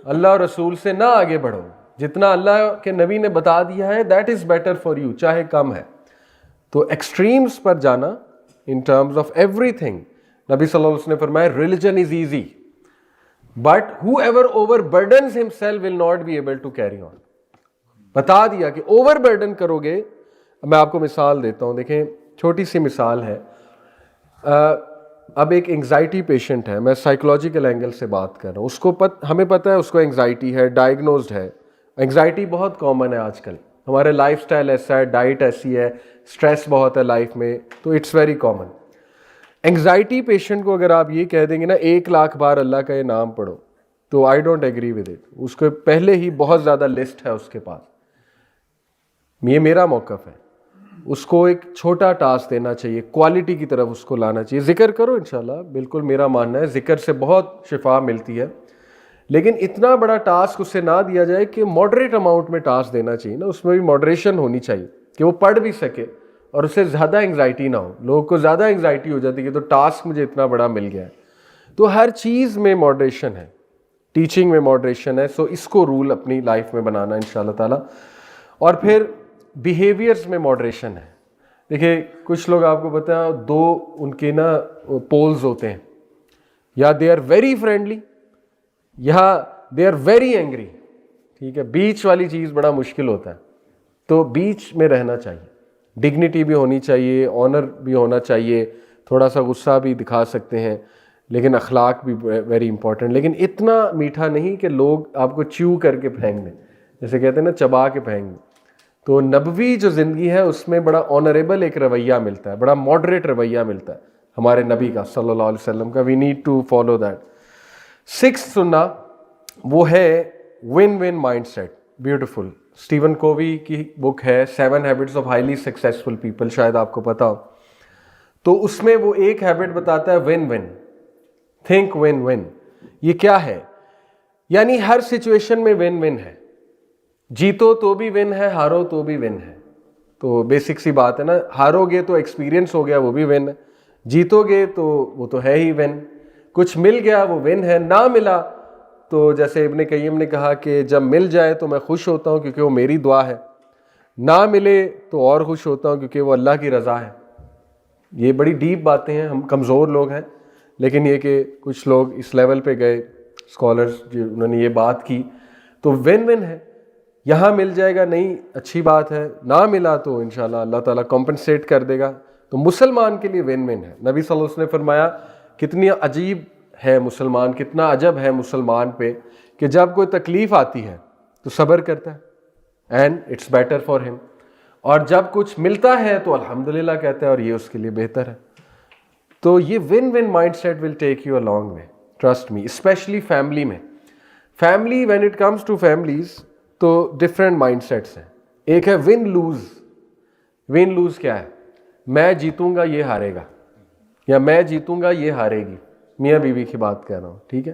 اللہ اور رسول سے نہ آگے بڑھو. جتنا اللہ کے نبی نے بتا دیا ہے that is better for you, چاہے کم ہے. تو ایکسٹریمز پر جانا in terms of everything, نبی صلی اللہ علیہ وسلم نے فرمایا religion is easy but whoever overburdens himself will not be able to carry on. بتا دیا کہ اوور برڈن کرو گے. میں آپ کو مثال دیتا ہوں، دیکھیں چھوٹی سی مثال ہے. اب ایک انگزائٹی پیشنٹ ہے، میں سائیکولوجیکل اینگل سے بات کر رہا ہوں. اس کو ہمیں پتہ ہے اس کو انگزائٹی ہے، ڈائگنوزڈ ہے. انگزائٹی بہت کامن ہے آج کل، ہمارے لائف سٹائل ایسا ہے، ڈائٹ ایسی ہے، سٹریس بہت ہے لائف میں، تو it's very common. Anxiety patient کو اگر آپ یہ کہہ دیں گے نا 1,00,000 بار اللہ کا یہ نام پڑھو، تو I don't agree with it. اس کو پہلے ہی بہت زیادہ لسٹ ہے اس کے پاس. یہ میرا موقف ہے. اس کو ایک چھوٹا ٹاسک دینا چاہیے، کوالٹی کی طرف اس کو لانا چاہیے. ذکر کرو انشاءاللہ، بالکل میرا ماننا ہے ذکر سے بہت شفا ملتی ہے، لیکن اتنا بڑا ٹاسک اسے نہ دیا جائے کہ ماڈریٹ اماؤنٹ میں ٹاسک دینا چاہیے نا. اس میں بھی ماڈریشن ہونی چاہیے کہ وہ پڑھ بھی سکے اور اسے زیادہ انگزائٹی نہ ہو. لوگوں کو زیادہ انگزائٹی ہو جاتی ہے کہ تو ٹاسک مجھے اتنا بڑا مل گیا ہے. تو ہر چیز میں ماڈریشن ہے، ٹیچنگ میں ماڈریشن ہے. سو اس کو رول اپنی لائف میں بنانا انشاءاللہ تعالی. اور پھر بیہیویئرز میں ماڈریشن ہے. دیکھیں کچھ لوگ آپ کو پتہ ہے دو ان کے نا پولز ہوتے ہیں، یا دے آر ویری فرینڈلی یا دے آر ویری اینگری. ٹھیک ہے، بیچ والی چیز بڑا مشکل ہوتا ہے. تو بیچ میں رہنا چاہیے، ڈگنیٹی بھی ہونی چاہیے، آنر بھی ہونا چاہیے، تھوڑا سا غصہ بھی دکھا سکتے ہیں، لیکن اخلاق بھی ویری امپورٹنٹ. لیکن اتنا میٹھا نہیں کہ لوگ آپ کو چیو کر کے پھینک دیں، جیسے کہتے ہیں نا چبا کے پھینک دیں. تو نبوی جو زندگی ہے اس میں بڑا آنریبل ایک رویہ ملتا ہے، بڑا ماڈریٹ رویہ ملتا ہے ہمارے نبی کا صلی اللہ علیہ وسلم کا. We need to follow that. 6 سننا وہ ہے one one mindset. Beautiful. Stephen Covey کی بک ہے 7 habits of highly successful people, شاید آپ کو پتہ ہو. تو اس میں وہ ایک ہیبٹ بتاتا ہے one one, think one one. یہ کیا ہے؟ یعنی ہر سچویشن میں ون ون ہے. جیتو تو بھی ون ہے، ہارو تو بھی ون ہے. تو بیسک سی بات ہے نا، ہارو گے تو ایکسپیرینس ہو گیا، وہ بھی ون ہے. جیتو گے تو وہ تو ہے ہی ون. کچھ مل گیا وہ ون ہے، نہ ملا تو جیسے ابن قیم نے کہا کہ جب مل جائے تو میں خوش ہوتا ہوں کیونکہ وہ میری دعا ہے، نہ ملے تو اور خوش ہوتا ہوں کیونکہ وہ اللہ کی رضا ہے. یہ بڑی ڈیپ باتیں ہیں، ہم کمزور لوگ ہیں، لیکن یہ کہ کچھ لوگ اس لیول پہ گئے اسکالرز انہوں نے یہ بات کی. تو ون ون ہے. یہاں مل جائے گا نہیں اچھی بات ہے، نہ ملا تو انشاءاللہ اللہ تعالیٰ کمپنسیٹ کر دے گا. تو مسلمان کے لیے ون ون ہے. نبی صلی اللہ علیہ وسلم نے فرمایا کتنی عجیب ہے مسلمان، کتنا عجب ہے مسلمان پہ کہ جب کوئی تکلیف آتی ہے تو صبر کرتا ہے اینڈ اٹس بیٹر فار ہم، اور جب کچھ ملتا ہے تو الحمدللہ کہتا ہے اور یہ اس کے لیے بہتر ہے. تو یہ one one mindset will take you a long way, trust me. Especially family میں. Family when it comes to families تو ڈفرینٹ مائنڈ سیٹس ہیں. ایک ہے ون لوز. ون لوز کیا ہے؟ میں جیتوں گا یہ ہارے گا, یا میں جیتوں گا یہ ہارے گی. میاں بیوی کی بات کہہ رہا ہوں, ٹھیک ہے.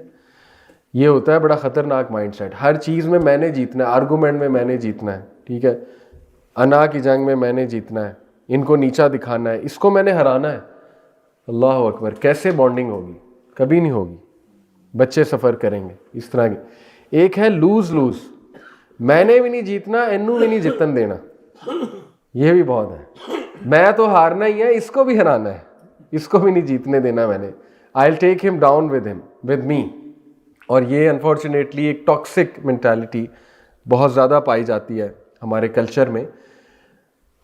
یہ ہوتا ہے بڑا خطرناک مائنڈ سیٹ. ہر چیز میں نے جیتنا ہے, آرگومنٹ میں میں نے جیتنا ہے, ٹھیک ہے. انا کی جنگ میں نے جیتنا ہے, ان کو نیچا دکھانا ہے, اس کو میں نے ہرانا ہے. اللہ اکبر, کیسے بانڈنگ ہوگی؟ کبھی نہیں ہوگی. بچے سفر کریں گے اس طرح کی. ایک ہے لوز لوز, میں نے بھی نہیں جیتنا, انو بھی نہیں جتن دینا. یہ بھی بہت ہے. میں تو ہارنا ہی ہے, اس کو بھی ہرانا ہے, اس کو بھی نہیں جیتنے دینا میں نے. I'll take him down with me. اور یہ انفارچونیٹلی ایک ٹاکسک مینٹالٹی بہت زیادہ پائی جاتی ہے ہمارے کلچر میں.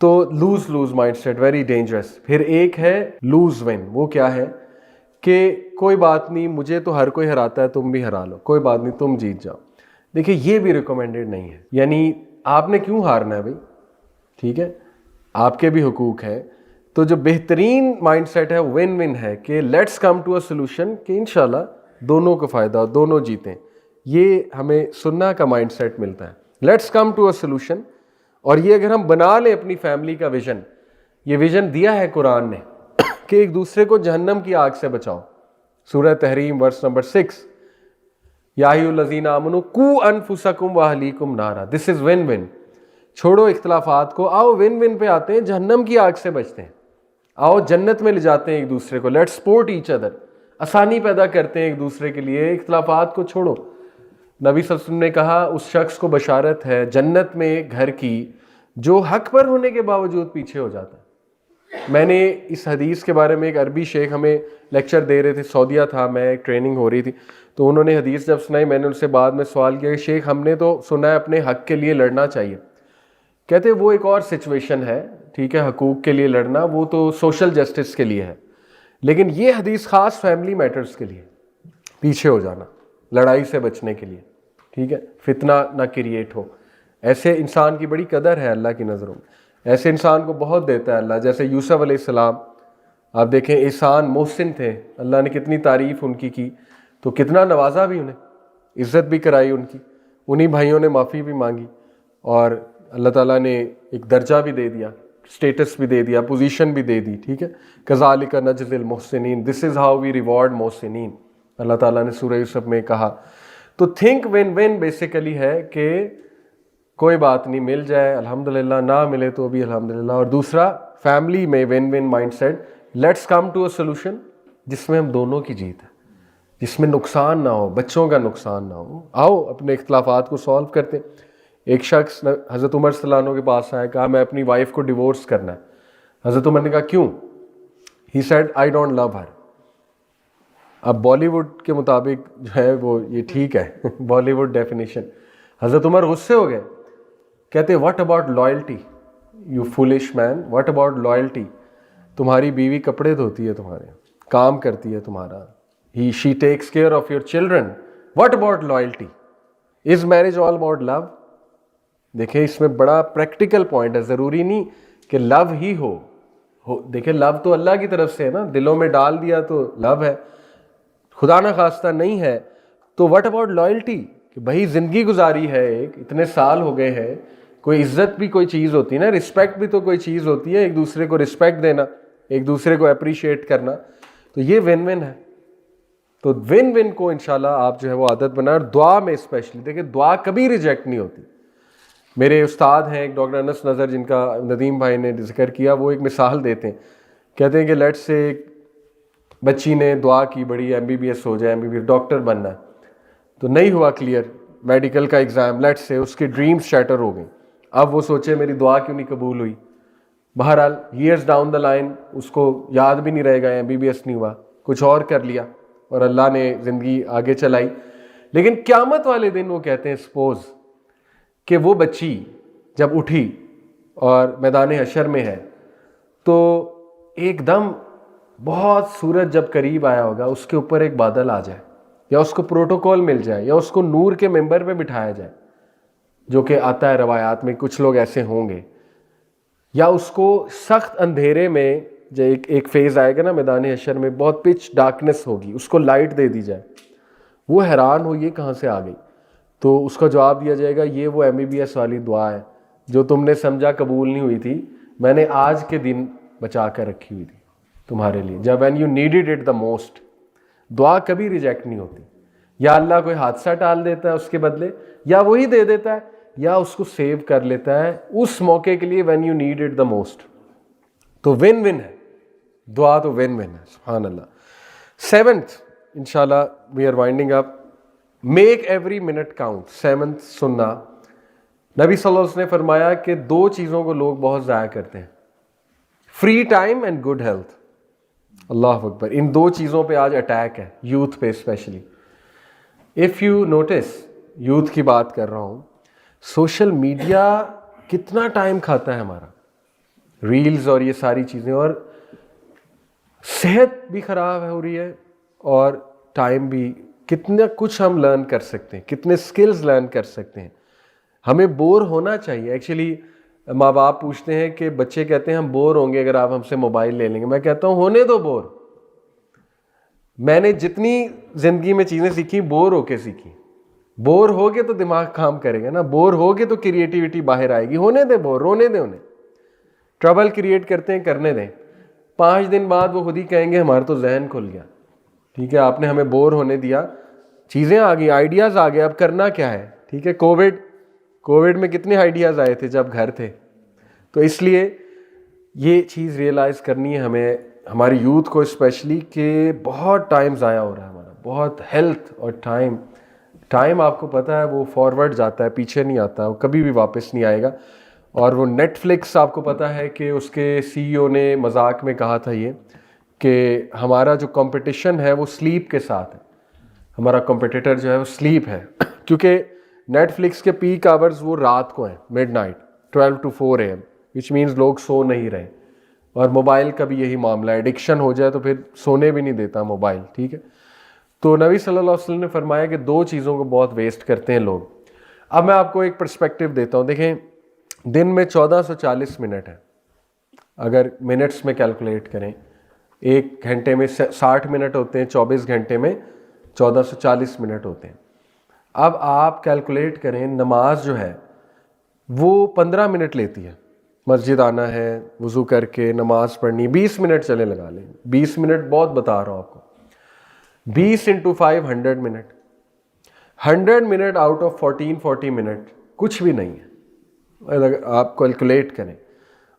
تو lose lose mindset very dangerous. پھر ایک ہے لوز ون. وہ کیا ہے کہ کوئی بات نہیں, مجھے تو ہر کوئی ہراتا ہے, تم بھی ہرا لو, کوئی بات نہیں, تم جیت جاؤ. دیکھیے یہ بھی ریکمینڈیڈ نہیں ہے. یعنی آپ نے کیوں ہارنا ہے بھائی, ٹھیک ہے, آپ کے بھی حقوق ہیں. تو جو بہترین مائنڈ سیٹ ہے ون ون ہے کہ let's come to a solution کہ انشاءاللہ دونوں کو فائدہ, دونوں جیتیں. یہ ہمیں سننا کا مائنڈ سیٹ ملتا ہے. Let's come to a solution. اور یہ اگر ہم بنا لیں اپنی فیملی کا ویژن, یہ ویژن دیا ہے قرآن نے کہ ایک دوسرے کو جہنم کی آگ سے بچاؤ. سورہ تحریم ورس نمبر 6, یا ایھا الذین آمنوا قوا انفسکم واہلیکم نارا. دس از ون ون. چھوڑو اختلافات کو, آؤ ون ون پہ آتے ہیں, جہنم کی آگ سے بچتے ہیں, آؤ جنت میں لے جاتے ہیں ایک دوسرے کو. Let's support each other. آسانی پیدا کرتے ہیں ایک دوسرے کے لیے, اختلافات کو چھوڑو. نبی صلی اللہ علیہ وسلم نے کہا اس شخص کو بشارت ہے جنت میں گھر کی جو حق پر ہونے کے باوجود پیچھے ہو جاتا ہے. میں نے اس حدیث کے بارے میں, ایک عربی شیخ ہمیں لیکچر دے رہے تھے, سعودیہ تھا میں, ایک ٹریننگ ہو رہی تھی, تو انہوں نے حدیث جب سنائی, میں نے ان سے بعد میں سوال کیا کہ شیخ ہم نے تو سنا ہے اپنے حق کے لیے لڑنا چاہیے. کہتے وہ ایک اور سچویشن ہے, ٹھیک ہے, حقوق کے لیے لڑنا وہ تو سوشل جسٹس کے لیے ہے, لیکن یہ حدیث خاص فیملی میٹرز کے لیے, پیچھے ہو جانا لڑائی سے بچنے کے لیے, ٹھیک ہے, فتنہ نہ کریٹ ہو. ایسے انسان کی بڑی قدر ہے اللہ کی نظروں میں, ایسے انسان کو بہت دیتا ہے اللہ. جیسے یوسف علیہ السلام, آپ دیکھیں احسان محسن تھے, اللہ نے کتنی تعریف ان کی تو کتنا نوازا بھی انہیں, عزت بھی کرائی ان کی, انہی بھائیوں نے معافی بھی مانگی, اور اللہ تعالیٰ نے ایک درجہ بھی دے دیا, اسٹیٹس بھی دے دیا, پوزیشن بھی دے دی, ٹھیک ہے. کذالک نجزی المحسنین, دس از ہاؤ وی ریوارڈ محسنین, اللہ تعالیٰ نے سورہ یوسف میں کہا. تو تھنک ون ون بیسیکلی ہے کہ کوئی بات نہیں, مل جائے الحمدللہ, نہ ملے تو بھی الحمدللہ. اور دوسرا فیملی میں win one mindset, let's come to a solution جس میں ہم دونوں کی جیت ہے, جس میں نقصان نہ ہو, بچوں کا نقصان نہ ہو. آؤ اپنے اختلافات کو سالو کرتے ہیں. ایک شخص حضرت عمر صلی اللہ عنہ کے پاس آیا, کہا میں اپنی وائف کو ڈیورس کرنا ہے. حضرت عمر نے کہا کیوں؟ He said I don't love her. اب بالی ووڈ کے مطابق جو ہے وہ یہ ٹھیک ہے, بالی ووڈ ڈیفینیشن. حضرت عمر غصے ہو گئے, کہتے what about loyalty you foolish man, what about loyalty, تمہاری بیوی کپڑے دھوتی ہے, تمہارے کام کرتی ہے تمہارا, she takes care of your children, what about loyalty, is marriage all about love. دیکھیں اس میں بڑا پریکٹیکل پوائنٹ ہے, ضروری نہیں کہ لو ہی ہو. دیکھیں لو تو اللہ کی طرف سے ہے نا, دلوں میں ڈال دیا تو لو ہے, خدا نہ خواستہ نہیں ہے تو واٹ اباؤٹ لائلٹی, کہ بھائی زندگی گزاری ہے, ایک اتنے سال ہو گئے ہیں, کوئی عزت بھی کوئی چیز ہوتی ہے نا, رسپیکٹ بھی تو کوئی چیز ہوتی ہے, ایک دوسرے کو رسپیکٹ دینا, ایک دوسرے کو اپریشیٹ کرنا, تو یہ ون ون ہے. تو ون ون کو انشاءاللہ آپ جو ہے وہ عادت بنائیں. اور دعا میں اسپیشلی دیکھیں, دعا کبھی ریجیکٹ نہیں ہوتی. میرے استاد ہیں ایک ڈاکٹر انس نظر, جن کا ندیم بھائی نے ذکر کیا, وہ ایک مثال دیتے ہیں, کہتے ہیں کہ لیٹ سے ایک بچی نے دعا کی بڑی MBBS ہو جائے, MBBS ڈاکٹر بننا ہے, تو نہیں ہوا کلیئر میڈیکل کا ایگزام, لیٹ سے اس کے ڈریمز شیٹر ہو گئیں. اب وہ سوچے میری دعا کیوں نہیں قبول ہوئی. بہرحال ایئرز ڈاؤن دا لائن اس کو یاد بھی نہیں رہے گا, MBBS نہیں ہوا, کچھ اور کر لیا, اور اللہ نے زندگی آگے چلائی. لیکن قیامت والے دن وہ کہتے ہیں سپوز کہ وہ بچی جب اٹھی اور میدان حشر میں ہے, تو ایک دم بہت سورج جب قریب آیا ہوگا, اس کے اوپر ایک بادل آ جائے, یا اس کو پروٹوکول مل جائے, یا اس کو نور کے ممبر پہ بٹھایا جائے, جو کہ آتا ہے روایات میں, کچھ لوگ ایسے ہوں گے, یا اس کو سخت اندھیرے میں, جو ایک فیز آئے گا نا میدان حشر میں, بہت پچ ڈارکنیس ہوگی, اس کو لائٹ دے دی جائے, وہ حیران ہو یہ کہاں سے آ گئی. تو اس کا جواب دیا جائے گا یہ وہ MBBS والی دعا ہے جو تم نے سمجھا قبول نہیں ہوئی تھی, میں نے آج کے دن بچا کر رکھی ہوئی تھی تمہارے لیے جب when you needed it the most. دعا کبھی ریجیکٹ نہیں ہوتی. یا اللہ کوئی حادثہ ٹال دیتا ہے اس کے بدلے, یا وہی دے دیتا ہے, یا اس کو سیو کر لیتا ہے اس موقع کے لیے when you need it the most. تو ون ون ہے دعا, تو ون ون ہے. سبحان اللہ. 7th انشاءاللہ we are winding up. Make every minute count. 7th سننا, نبی صلی اللہ علیہ وسلم نے فرمایا کہ 2 چیزوں کو لوگ بہت ضائع کرتے ہیں, free time and good health. اللہ اکبر. ان 2 چیزوں پہ آج اٹیک ہے, یوتھ پہ especially. If you notice, youth کی بات کر رہا ہوں, سوشل میڈیا کتنا ٹائم کھاتا ہے ہمارا, ریلز اور یہ ساری چیزیں, اور صحت بھی خراب ہو رہی ہے اور ٹائم بھی. کتنا کچھ ہم لرن کر سکتے ہیں, کتنے سکلز لرن کر سکتے ہیں. ہمیں بور ہونا چاہیے. ایکچولی ماں باپ پوچھتے ہیں کہ بچے کہتے ہیں ہم بور ہوں گے اگر آپ ہم سے موبائل لے لیں گے. میں کہتا ہوں ہونے دو بور. میں نے جتنی زندگی میں چیزیں سیکھی بور ہو کے سیکھی. بور ہو کے تو دماغ کام کرے گا نا, بور ہو کے تو کریٹیوٹی باہر آئے گی. ہونے دیں بور, رونے دیں انہیں. ٹربل کریٹ کرتے ہیں, کرنے دیں. 5 دن بعد وہ خود ہی کہیں گے ہمارا تو ذہن کھل گیا. ٹھیک ہے, آپ نے ہمیں بور ہونے دیا, چیزیں آ گئی, آئیڈیاز آ گئے, اب کرنا کیا ہے. ٹھیک ہے, کووڈ میں کتنے آئیڈیاز آئے تھے جب گھر تھے. تو اس لیے یہ چیز ریئلائز کرنی ہے ہمیں, ہماری یوتھ کو اسپیشلی, کہ بہت ٹائم ضائع ہو رہا ہے ہمارا, بہت ہیلتھ اور ٹائم آپ کو پتہ ہے وہ فارورڈ جاتا ہے, پیچھے نہیں آتا, وہ کبھی بھی واپس نہیں آئے گا. اور وہ نیٹ فلکس آپ کو پتہ ہے کہ اس کے CEO نے مذاق میں کہا تھا یہ کہ ہمارا جو کمپٹیشن ہے وہ سلیپ کے ساتھ ہے. ہمارا کمپٹیٹر جو ہے وہ سلیپ ہے, کیونکہ نیٹ فلکس کے پیک آورز وہ رات کو ہیں, midnight 12 to 4 AM, which means لوگ سو نہیں رہے. اور موبائل کا بھی یہی معاملہ ہے, ایڈکشن ہو جائے تو پھر سونے بھی نہیں دیتا موبائل. ٹھیک ہے, تو نبی صلی اللہ علیہ وسلم نے فرمایا کہ 2 چیزوں کو بہت ویسٹ کرتے ہیں لوگ. اب میں آپ کو ایک پرسپیکٹیو دیتا ہوں. دیکھیں, دن میں 1440 منٹ ہے. اگر منٹس میں کیلکولیٹ کریں, 1 گھنٹے میں 60 منٹ ہوتے ہیں, 24 گھنٹے میں 1440 منٹ ہوتے ہیں. اب آپ کیلکولیٹ کریں, نماز جو ہے وہ 15 منٹ لیتی ہے. مسجد آنا ہے, وضو کر کے نماز پڑھنی, 20 منٹ چلے لگا لیں. 20 منٹ بہت بتا رہا ہوں آپ کو. 20 into 5 100 minute. 100 minute out of 1440 minute کچھ بھی نہیں ہے, آپ کیلکولیٹ کریں.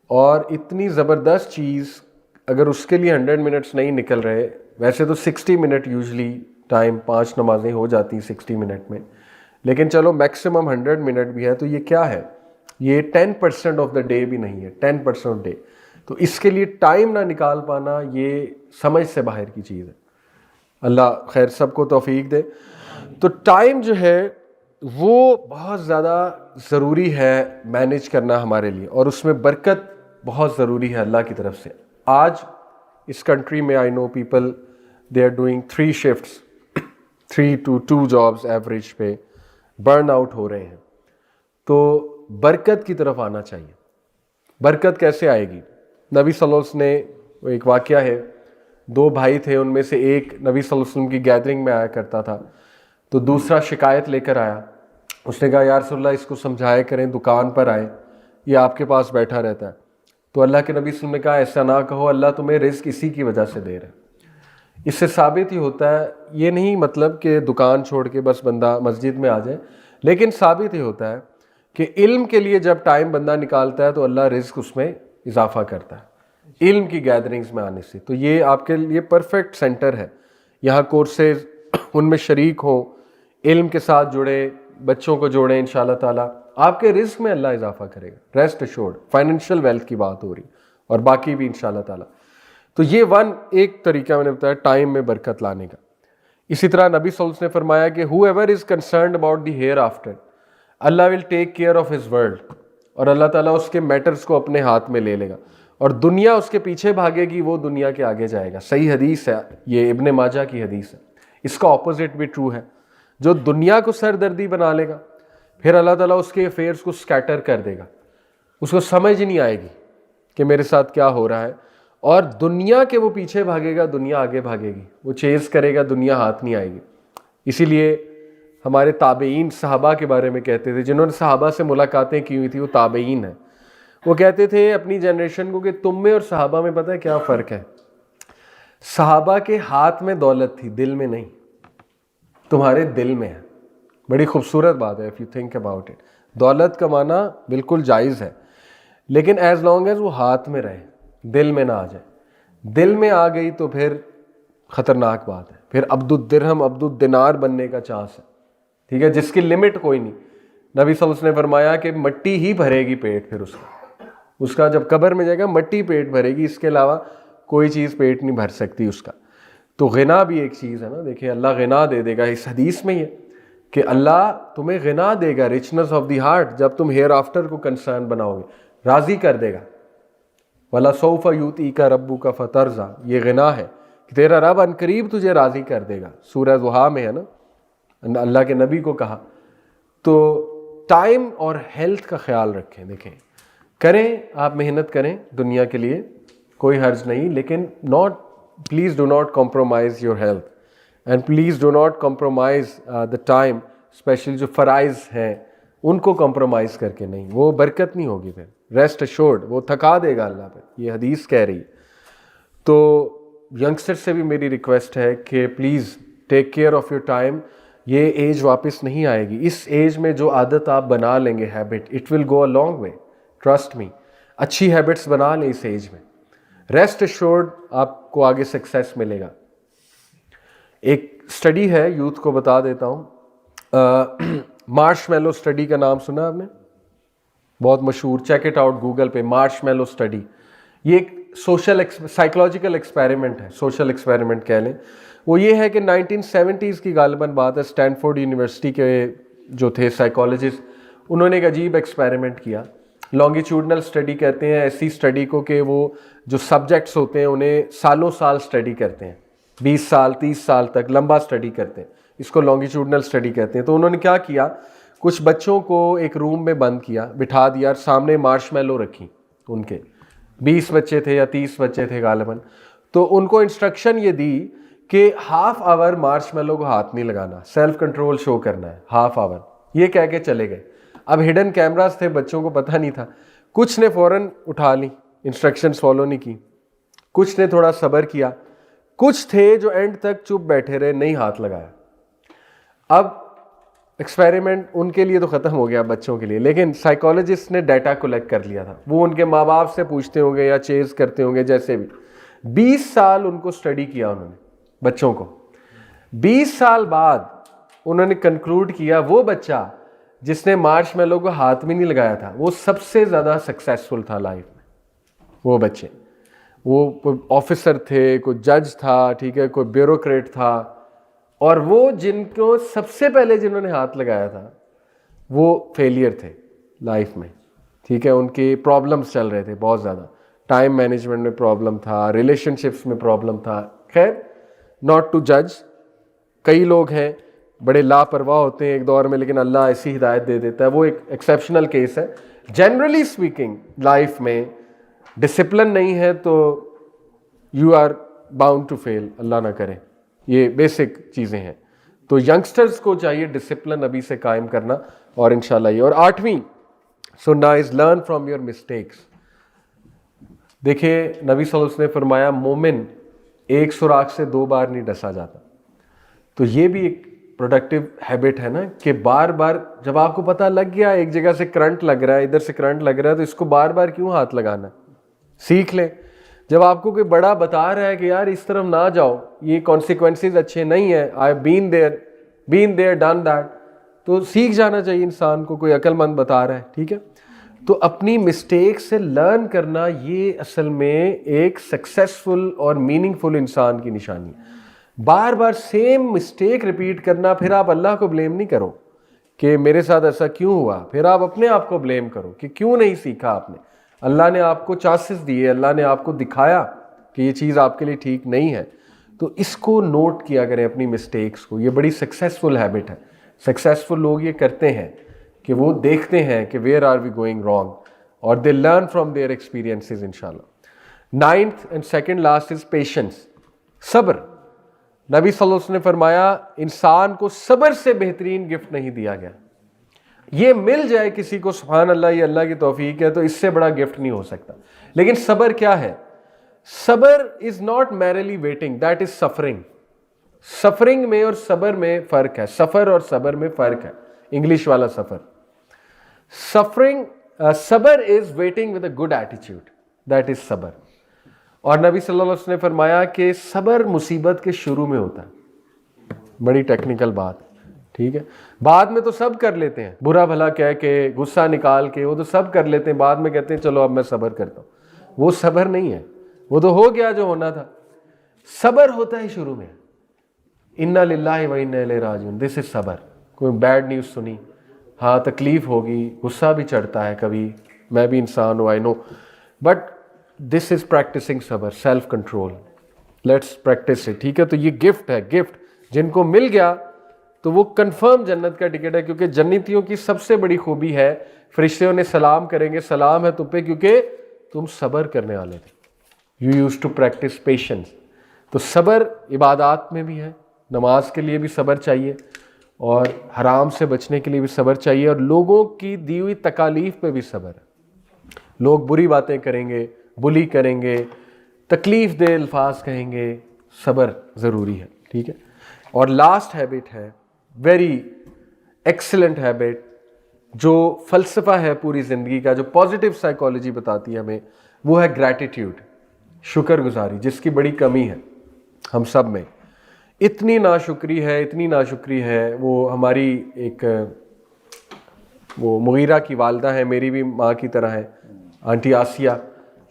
اور اتنی زبردست چیز, اگر اس کے لیے 100 منٹس نہیں نکل رہے, ویسے تو 60 منٹ یوزلی ٹائم, 5 نمازیں ہو جاتی ہیں 60 منٹ میں, لیکن چلو میکسیمم 100 منٹ بھی ہے. تو یہ کیا ہے, یہ 10% آف دا ڈے بھی نہیں ہے, 10% آف ڈے. تو اس کے لیے ٹائم نہ نکال پانا یہ سمجھ سے باہر کی چیز ہے. اللہ خیر سب کو توفیق دے. تو ٹائم جو ہے وہ بہت زیادہ ضروری ہے مینیج کرنا ہمارے لیے, اور اس میں برکت بہت ضروری ہے اللہ کی طرف سے. آج اس کنٹری میں I know people they are doing 3 shifts, 3 to 2 jobs average پہ, برن آؤٹ ہو رہے ہیں. تو برکت کی طرف آنا چاہیے. برکت کیسے آئے گی؟ نبی صلی اللہ علیہ وسلم نے, ایک واقعہ ہے, 2 بھائی تھے, ان میں سے ایک نبی صلی اللہ علیہ وسلم کی گیدرنگ میں آیا کرتا تھا, تو دوسرا شکایت لے کر آیا. اس نے کہا یا رسول اللہ اس کو سمجھایا کریں, دکان پر آئے, یہ آپ کے پاس بیٹھا رہتا ہے. تو اللہ کے نبی صلی اللہ علیہ وسلم نے کہا ایسا نہ کہو, اللہ تمہیں رزق اسی کی وجہ سے دے رہا ہے. اس سے ثابت ہی ہوتا ہے, یہ نہیں مطلب کہ دکان چھوڑ کے بس بندہ مسجد میں آ جائے, لیکن ثابت ہی ہوتا ہے کہ علم کے لیے جب ٹائم بندہ نکالتا ہے تو اللہ رزق اس میں اضافہ کرتا ہے علم کی گیدرنگز میں آنے سے. تو یہ آپ کے لیے پرفیکٹ سینٹر ہے. یہاں کورسز, ان میں شریک ہوں, علم کے ساتھ جڑے, بچوں کو جوڑیں, انشاءاللہ تعالیٰ آپ کے رزق میں اللہ اضافہ کرے گا. ریسٹ ایشورڈ, فائنینشیل ویلتھ کی بات ہو رہی, اور باقی بھی انشاءاللہ تعالیٰ. تو یہ ایک طریقہ میں نے بتایا ٹائم میں برکت لانے کا. اسی طرح نبی صلی اللہ علیہ وسلم نے فرمایا کہ whoever is concerned about the hereafter, Allah will take care of his world, اور اللہ تعالیٰ اس کے میٹرز کو اپنے ہاتھ میں لے لے گا, اور دنیا اس کے پیچھے بھاگے گی, وہ دنیا کے آگے جائے گا. صحیح حدیث ہے, یہ ابن ماجہ کی حدیث ہے. اس کا اپوزٹ بھی ٹرو ہے. جو دنیا کو سردردی بنا لے گا, پھر اللہ تعالیٰ اس کے افیئرز کو سکیٹر کر دے گا, اس کو سمجھ نہیں آئے گی کہ میرے ساتھ کیا ہو رہا ہے. اور دنیا کے وہ پیچھے بھاگے گا, دنیا آگے بھاگے گی, وہ چیز کرے گا, دنیا ہاتھ نہیں آئے گی. اسی لیے ہمارے تابعین صحابہ کے بارے میں کہتے تھے, جنہوں نے صحابہ سے ملاقاتیں کی ہوئی تھی وہ تابعین ہیں. وہ کہتے تھے اپنی جنریشن کو کہ تم میں اور صحابہ میں پتہ ہے کیا فرق ہے؟ صحابہ کے ہاتھ میں دولت تھی، دل میں نہیں، تمہارے دل میں ہے. بڑی خوبصورت بات ہے if you think about it. دولت کمانا بالکل جائز ہے، لیکن ایز لانگ ایز وہ ہاتھ میں رہے، دل میں نہ آ جائے. دل میں آ گئی تو پھر خطرناک بات ہے، پھر عبد الدرہم عبد الدینار بننے کا چانس ہے. ٹھیک ہے، جس کی لمٹ کوئی نہیں. نبی صلی اللہ علیہ وسلم نے فرمایا کہ مٹی ہی بھرے گی پیٹ، پھر اس کا جب قبر میں جائے گا مٹی پیٹ بھرے گی، اس کے علاوہ کوئی چیز پیٹ نہیں بھر سکتی اس کا. تو غنا بھی ایک چیز ہے نا. دیکھیں اللہ غنا دے دے گا، اس حدیث میں ہی ہے کہ اللہ تمہیں غنا دے گا، رچنس آف دی ہارٹ، جب تم ہیئر آفٹر کو کنسرن بناؤ گے، راضی کر دے گا. وَلَسَوْفَ يُؤْتِيكَ رَبُّكَ فَتَرْضَىٰ، یہ غنا ہے کہ تیرا رب ان قریب تجھے راضی کر دے گا. سورہ ضحیٰ میں ہے نا، اللہ کے نبی کو کہا. تو ٹائم اور ہیلتھ کا خیال رکھیں. دیکھیں کریں، آپ محنت کریں دنیا کے لیے، کوئی حرج نہیں، لیکن please do not compromise your health and please do not compromise the time. Especially جو فرائض ہیں ان کو کمپرومائز کر کے نہیں، وہ برکت نہیں ہوگی. پھر ریسٹ ایشورڈ وہ تھکا دے گا اللہ پہ، یہ حدیث کہہ رہی ہے. تو ینگسٹر سے بھی میری ریکویسٹ ہے کہ please take care of your time. یہ ایج واپس نہیں آئے گی. اس ایج میں جو عادت آپ بنا لیں گے، habit, it will go a long way, trust می. اچھی ہیبٹس بنا لیں اس ایج میں، ریسٹ ایشورڈ آپ کو آگے سکسیس ملے گا. ایک اسٹڈی ہے، یوتھ کو بتا دیتا ہوں. مارش میلو اسٹڈی کا نام سنا آپ نے؟ بہت مشہور، چیک اٹ آؤٹ گوگل پہ، مارش میلو اسٹڈی. یہ ایک سوشل سائیکولوجیکل ایکسپیریمنٹ ہے، سوشل ایکسپیریمنٹ کہہ لیں. وہ یہ ہے کہ 1970s کی غالباً بات ہے، اسٹینفورڈ یونیورسٹی کے جو تھے سائیکالوجسٹ، انہوں نے ایک عجیب ایکسپیریمنٹ کیا. لانگیچیوڈنل اسٹڈی کہتے ہیں ایسی اسٹڈی کو کہ وہ جو سبجیکٹس ہوتے ہیں انہیں سالوں سال اسٹڈی کرتے ہیں، 20 سال 30 سال تک لمبا اسٹڈی کرتے ہیں. اس کو لانگیچیوڈنل اسٹڈی کہتے ہیں. تو انہوں نے کیا کیا، کچھ بچوں کو ایک روم میں بند کیا، بٹھا دیا، سامنے مارش میلو رکھی. ان کے 20 بچے تھے یا 30 بچے تھے غالباً. تو ان کو انسٹرکشن یہ دی کہ ہاف آور مارش میلو کو ہاتھ نہیں لگانا، سیلف کنٹرول شو کرنا ہے ہاف آور. یہ کہہ کے چلے گئے. اب ہڈن کیمراز تھے، بچوں کو پتہ نہیں تھا. کچھ نے فوراً اٹھا لی، انسٹرکشنز فالو نہیں کی. کچھ نے تھوڑا صبر کیا. کچھ تھے جو اینڈ تک چپ بیٹھے رہے، نہیں ہاتھ لگایا. اب ایکسپیریمنٹ ان کے لیے تو ختم ہو گیا، بچوں کے لیے، لیکن سائیکالوجسٹ نے ڈیٹا کلیکٹ کر لیا تھا. وہ ان کے ماں باپ سے پوچھتے ہوں گے یا چیز کرتے ہوں گے، جیسے بھی. 20 سال ان کو اسٹڈی کیا انہوں نے، بچوں کو. 20 سال بعد انہوں نے کنکلوڈ کیا وہ بچہ جس نے مارش میلو کو ہاتھ میں نہیں لگایا تھا وہ سب سے زیادہ سکسیسفل تھا لائف میں. وہ بچے، وہ کوئی آفیسر تھے، کوئی جج تھا، ٹھیک ہے، کوئی بیوروکریٹ تھا، اور وہ جن کو سب سے پہلے جنہوں نے ہاتھ لگایا تھا وہ فیلئر تھے لائف میں. ٹھیک ہے، ان کے پرابلمس چل رہے تھے بہت زیادہ. ٹائم مینجمنٹ میں پرابلم تھا، ریلیشن شپس میں پرابلم تھا. خیر، ناٹ ٹو جج. کئی لوگ ہیں بڑے لاپرواہ ہوتے ہیں ایک دور میں، لیکن اللہ ایسی ہدایت دے دیتا ہے. وہ ایک ایکسیپشنل کیس ہے. جنرلی اسپیکنگ لائف میں ڈسپلن نہیں ہے تو یو آر باؤنڈ ٹو فیل، اللہ نہ کرے. یہ بیسک چیزیں ہیں. تو ینگسٹرز کو چاہیے ڈسپلن ابھی سے قائم کرنا، اور انشاءاللہ یہ. اور 8ویں سننا is learn from your mistakes. دیکھیے نبی صلی اللہ علیہ وسلم نے فرمایا مومن ایک سوراخ سے 2 بار نہیں ڈسا جاتا. تو یہ بھی ایک پروڈکٹیو ہیبٹ ہے نا کہ بار بار جب آپ کو پتہ لگ گیا ایک جگہ سے کرنٹ لگ رہا ہے، ادھر سے کرنٹ لگ رہا ہے، تو اس کو بار بار کیوں ہاتھ لگانا ہے؟ سیکھ لیں. جب آپ کو کوئی بڑا بتا رہا ہے کہ یار اس طرف نہ جاؤ، یہ کانسیکوینسز اچھے نہیں ہیں، آئی بین دیئر ڈن دیٹ، تو سیکھ جانا چاہیے انسان کو. کوئی عقل مند بتا رہا ہے، ٹھیک ہے. تو اپنی مسٹیک سے لرن کرنا یہ اصل میں ایک سکسیسفل اور میننگ فل انسان کی نشانی ہے. بار بار سیم مسٹیک ریپیٹ کرنا، پھر آپ اللہ کو بلیم نہیں کرو کہ میرے ساتھ ایسا کیوں ہوا، پھر آپ اپنے آپ کو بلیم کرو کہ کیوں نہیں سیکھا آپ نے. اللہ نے آپ کو چانسز دیے، اللہ نے آپ کو دکھایا کہ یہ چیز آپ کے لیے ٹھیک نہیں ہے. تو اس کو نوٹ کیا کریں اپنی مسٹیکس کو. یہ بڑی سکسیسفل ہیبٹ ہے. سکسیسفل لوگ یہ کرتے ہیں کہ وہ دیکھتے ہیں کہ where are we going wrong, اور they learn from their experiences انشاءاللہ. 9th and second last is patience, صبر. نبی صلی اللہ علیہ وسلم نے فرمایا انسان کو صبر سے بہترین گفٹ نہیں دیا گیا. یہ مل جائے کسی کو سبحان اللہ، یہ اللہ کی توفیق ہے، تو اس سے بڑا گفٹ نہیں ہو سکتا. لیکن صبر کیا ہے؟ صبر is not میرلی waiting, that is suffering. Suffering میں اور صبر میں فرق ہے، سفر اور صبر میں فرق ہے. انگلش والا سفر. صبر is waiting with a good attitude, that is صبر. اور نبی صلی اللہ علیہ وسلم نے فرمایا کہ صبر مصیبت کے شروع میں ہوتا ہے. بڑی ٹیکنیکل بات، ٹھیک ہے. بعد میں تو سب کر لیتے ہیں، برا بھلا کہہ کے، غصہ نکال کے، وہ تو سب کر لیتے ہیں. بعد میں کہتے ہیں چلو اب میں صبر کرتا ہوں. وہ صبر نہیں ہے، وہ تو ہو گیا جو ہونا تھا. صبر ہوتا ہے شروع میں. انا للہ و انا الیہ راجعون، دس از صبر. کوئی بیڈ نیوز سنی، ہاں تکلیف ہوگی، غصہ بھی چڑھتا ہے کبھی، میں بھی انسان ہوں، آئی نو، بٹ دس از پریکٹسنگ صبر، self control. Let's practice it. ٹھیک ہے. تو یہ گفٹ ہے، گفٹ جن کو مل گیا تو وہ کنفرم جنت کا ٹکٹ ہے. کیونکہ جنتیوں کی سب سے بڑی خوبی ہے، فرشتوں نے سلام کریں گے، سلام ہے تم پہ کیونکہ تم صبر کرنے والے تھے. You use to practise patience. تو صبر عبادات میں بھی ہے، نماز کے لیے بھی صبر چاہیے، اور حرام سے بچنے کے لیے بھی صبر چاہیے، اور لوگوں کی دی ہوئی تکالیف پہ بھی صبر ہے. لوگ بری باتیں کریں گے، بلی کریں گے، تکلیف دہ الفاظ کہیں گے، صبر ضروری ہے. ٹھیک ہے. اور لاسٹ ہیبٹ ہے، ویری ایکسلنٹ ہیبٹ، جو فلسفہ ہے پوری زندگی کا، جو پازیٹیو سائیکالوجی بتاتی ہے ہمیں، وہ ہے گریٹیٹیوڈ، شکر گزاری، جس کی بڑی کمی ہے ہم سب میں. اتنی ناشکری ہے، اتنی ناشکری ہے. وہ ہماری ایک وہ مغیرہ کی والدہ ہیں، میری بھی ماں کی طرح ہے، آنٹی آسیہ،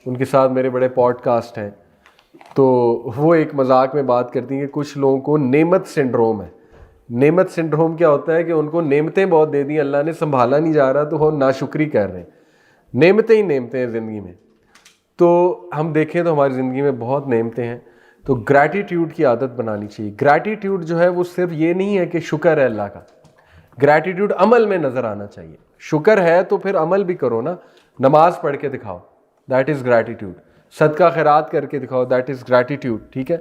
ان کے ساتھ میرے بڑے پوڈ کاسٹ ہیں. تو وہ ایک مذاق میں بات کرتی ہیں کہ کچھ لوگوں کو نعمت سنڈروم ہے. نعمت سنڈروم کیا ہوتا ہے کہ ان کو نعمتیں بہت دے دیں، اللہ نے سنبھالا نہیں جا رہا، تو وہ ناشکری کر رہے ہیں. نعمتیں ہی نعمتیں ہیں زندگی میں. تو ہم دیکھیں تو ہماری زندگی میں بہت نعمتیں ہیں. تو گریٹیٹیوڈ کی عادت بنانی چاہیے. گریٹیٹیوڈ جو ہے وہ صرف یہ نہیں ہے کہ شکر ہے اللہ کا، گریٹیٹیوڈ عمل میں نظر آنا چاہیے. شکر ہے تو پھر عمل بھی کرو نا. نماز پڑھ کے دکھاؤ، دیٹ از گریٹیٹیوڈ. صدقہ خیرات کر کے دکھاؤ، دیٹ از گریٹیٹیوڈ. ٹھیک ہے.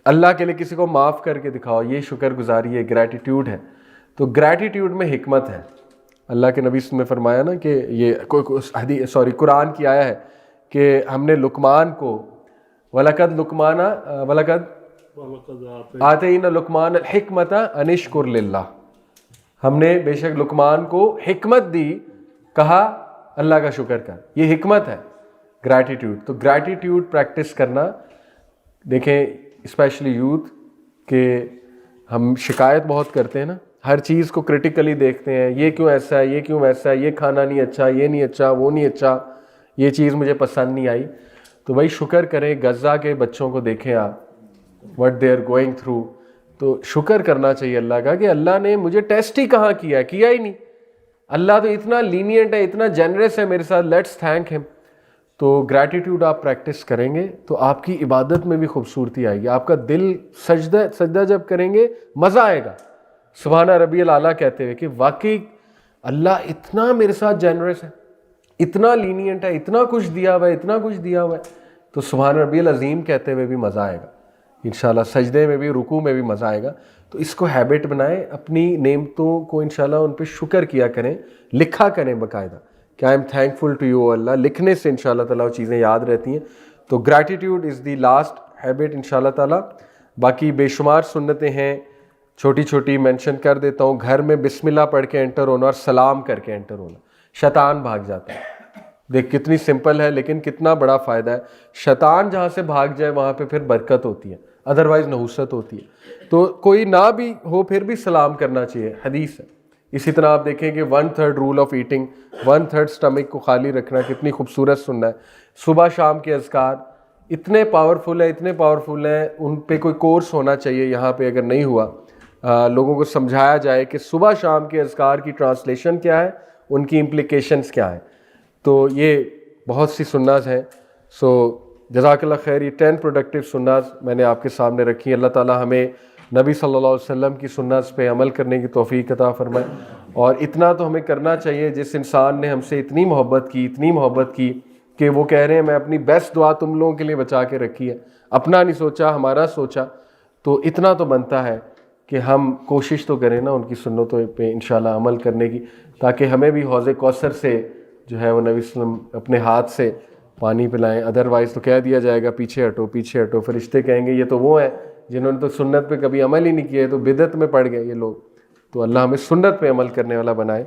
اللہ کے لیے کسی کو معاف کر کے دکھاؤ، یہ شکر گزاری ہے، گریٹیٹیوڈ ہے. تو گریٹیٹیوڈ میں حکمت ہے. اللہ کے نبی نے فرمایا نا کہ یہ قرآن کی آیا ہے کہ ہم نے لقمان کو وَلَقَدْ آتَيْنَا لقمان الحکمت ان اشکر للہ، ہم نے بے شک لقمان کو حکمت دی، کہا اللہ کا شکر کر. یہ حکمت ہے گریٹیٹیوڈ. تو گریٹیٹیوڈ پریکٹس کرنا. دیکھیں اسپیشلی یوتھ، کہ ہم شکایت بہت کرتے ہیں نا، ہر چیز کو کرٹیکلی دیکھتے ہیں، یہ کیوں ایسا ہے، یہ کیوں ویسا ہے، یہ کھانا نہیں اچھا، یہ نہیں اچھا، وہ نہیں اچھا، یہ چیز مجھے پسند نہیں آئی. تو بھائی شکر کریں. غزہ کے بچوں کو دیکھیں آپ، what they are going through. تو شکر کرنا چاہیے اللہ کا کہ اللہ نے مجھے ٹیسٹ ہی کہاں کیا ہی نہیں. اللہ تو اتنا لینینٹ ہے، اتنا جنرس ہے میرے ساتھ، لیٹس تھینک ہم. تو گریٹیٹیوڈ آپ پریکٹس کریں گے تو آپ کی عبادت میں بھی خوبصورتی آئے گی. آپ کا دل سجدہ جب کریں گے مزہ آئے گا، سبحان ربی الاعلیٰ کہتے ہوئے کہ واقعی اللہ اتنا میرے ساتھ جنرس ہے، اتنا لینینٹ ہے، اتنا کچھ دیا ہوا ہے، اتنا کچھ دیا ہوا ہے. تو سبحان ربی العظیم کہتے ہوئے بھی مزہ آئے گا انشاءاللہ. سجدے میں بھی، رکوع میں بھی مزہ آئے گا. تو اس کو ہیبٹ بنائیں، اپنی نعمتوں کو انشاءاللہ ان پہ شکر کیا کریں، لکھا کریں باقاعدہ کہ I am thankful to you اللہ. لکھنے سے انشاءاللہ تعالیٰ وہ چیزیں یاد رہتی ہیں. تو gratitude is the last habit انشاءاللہ تعالیٰ. باقی بے شمار سنتیں ہیں، چھوٹی چھوٹی مینشن کر دیتا ہوں. گھر میں بسم اللہ پڑھ کے انٹر ہونا اور سلام کر کے انٹر ہونا، شیطان بھاگ جاتا ہے. دیکھ کتنی سمپل ہے لیکن کتنا بڑا فائدہ ہے. شیطان جہاں سے بھاگ جائے وہاں پہ پھر برکت ہوتی ہے، ادروائز نحوست ہوتی ہے. تو کوئی نہ بھی ہو پھر بھی سلام کرنا چاہیے، حدیث ہے. اسی طرح آپ دیکھیں کہ 1/3 رول آف ایٹنگ، 1/3 سٹمک کو خالی رکھنا کتنی خوبصورت سننا ہے. صبح شام کے اذکار اتنے پاورفل ہیں، اتنے پاورفل ہیں. ان پہ کوئی کورس ہونا چاہیے یہاں پہ، اگر نہیں ہوا لوگوں کو سمجھایا جائے کہ صبح شام کے اذکار کی ٹرانسلیشن کیا ہے، ان کی امپلیکیشنز کیا ہیں. تو یہ بہت سی سناز ہیں. سو جزاک اللہ خیر. یہ 10 پروڈکٹیو سناز میں نے آپ کے سامنے رکھی. اللہ تعالیٰ ہمیں نبی صلی اللہ علیہ وسلم کی سنت پہ عمل کرنے کی توفیق عطا فرمائے. اور اتنا تو ہمیں کرنا چاہیے، جس انسان نے ہم سے اتنی محبت کی کہ وہ کہہ رہے ہیں میں اپنی بیسٹ دعا تم لوگوں کے لیے بچا کے رکھی ہے، اپنا نہیں سوچا، ہمارا سوچا. تو اتنا تو بنتا ہے کہ ہم کوشش تو کریں نا ان کی سنتوں پہ انشاءاللہ عمل کرنے کی، تاکہ ہمیں بھی حوض کوثر سے جو ہے وہ نبی صلی اللہ علیہ وسلم اپنے ہاتھ سے پانی پلائیں. ادروائز تو کہہ دیا جائے گا پیچھے ہٹو پیچھے ہٹو، فرشتے کہیں گے یہ تو وہ ہیں جنہوں نے تو سنت پہ کبھی عمل ہی نہیں کیا ہے، تو بدعت میں پڑ گئے یہ لوگ. تو اللہ ہمیں سنت پہ عمل کرنے والا بنائے.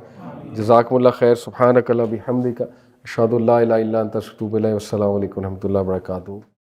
جزاکم اللہ خیر. سبحانک اللہم بحمدک، اشہد ان لا الہ الا انت استغفرک و اتوب الیک. والسلام علیکم و رحمۃ اللہ وبرکاتہ.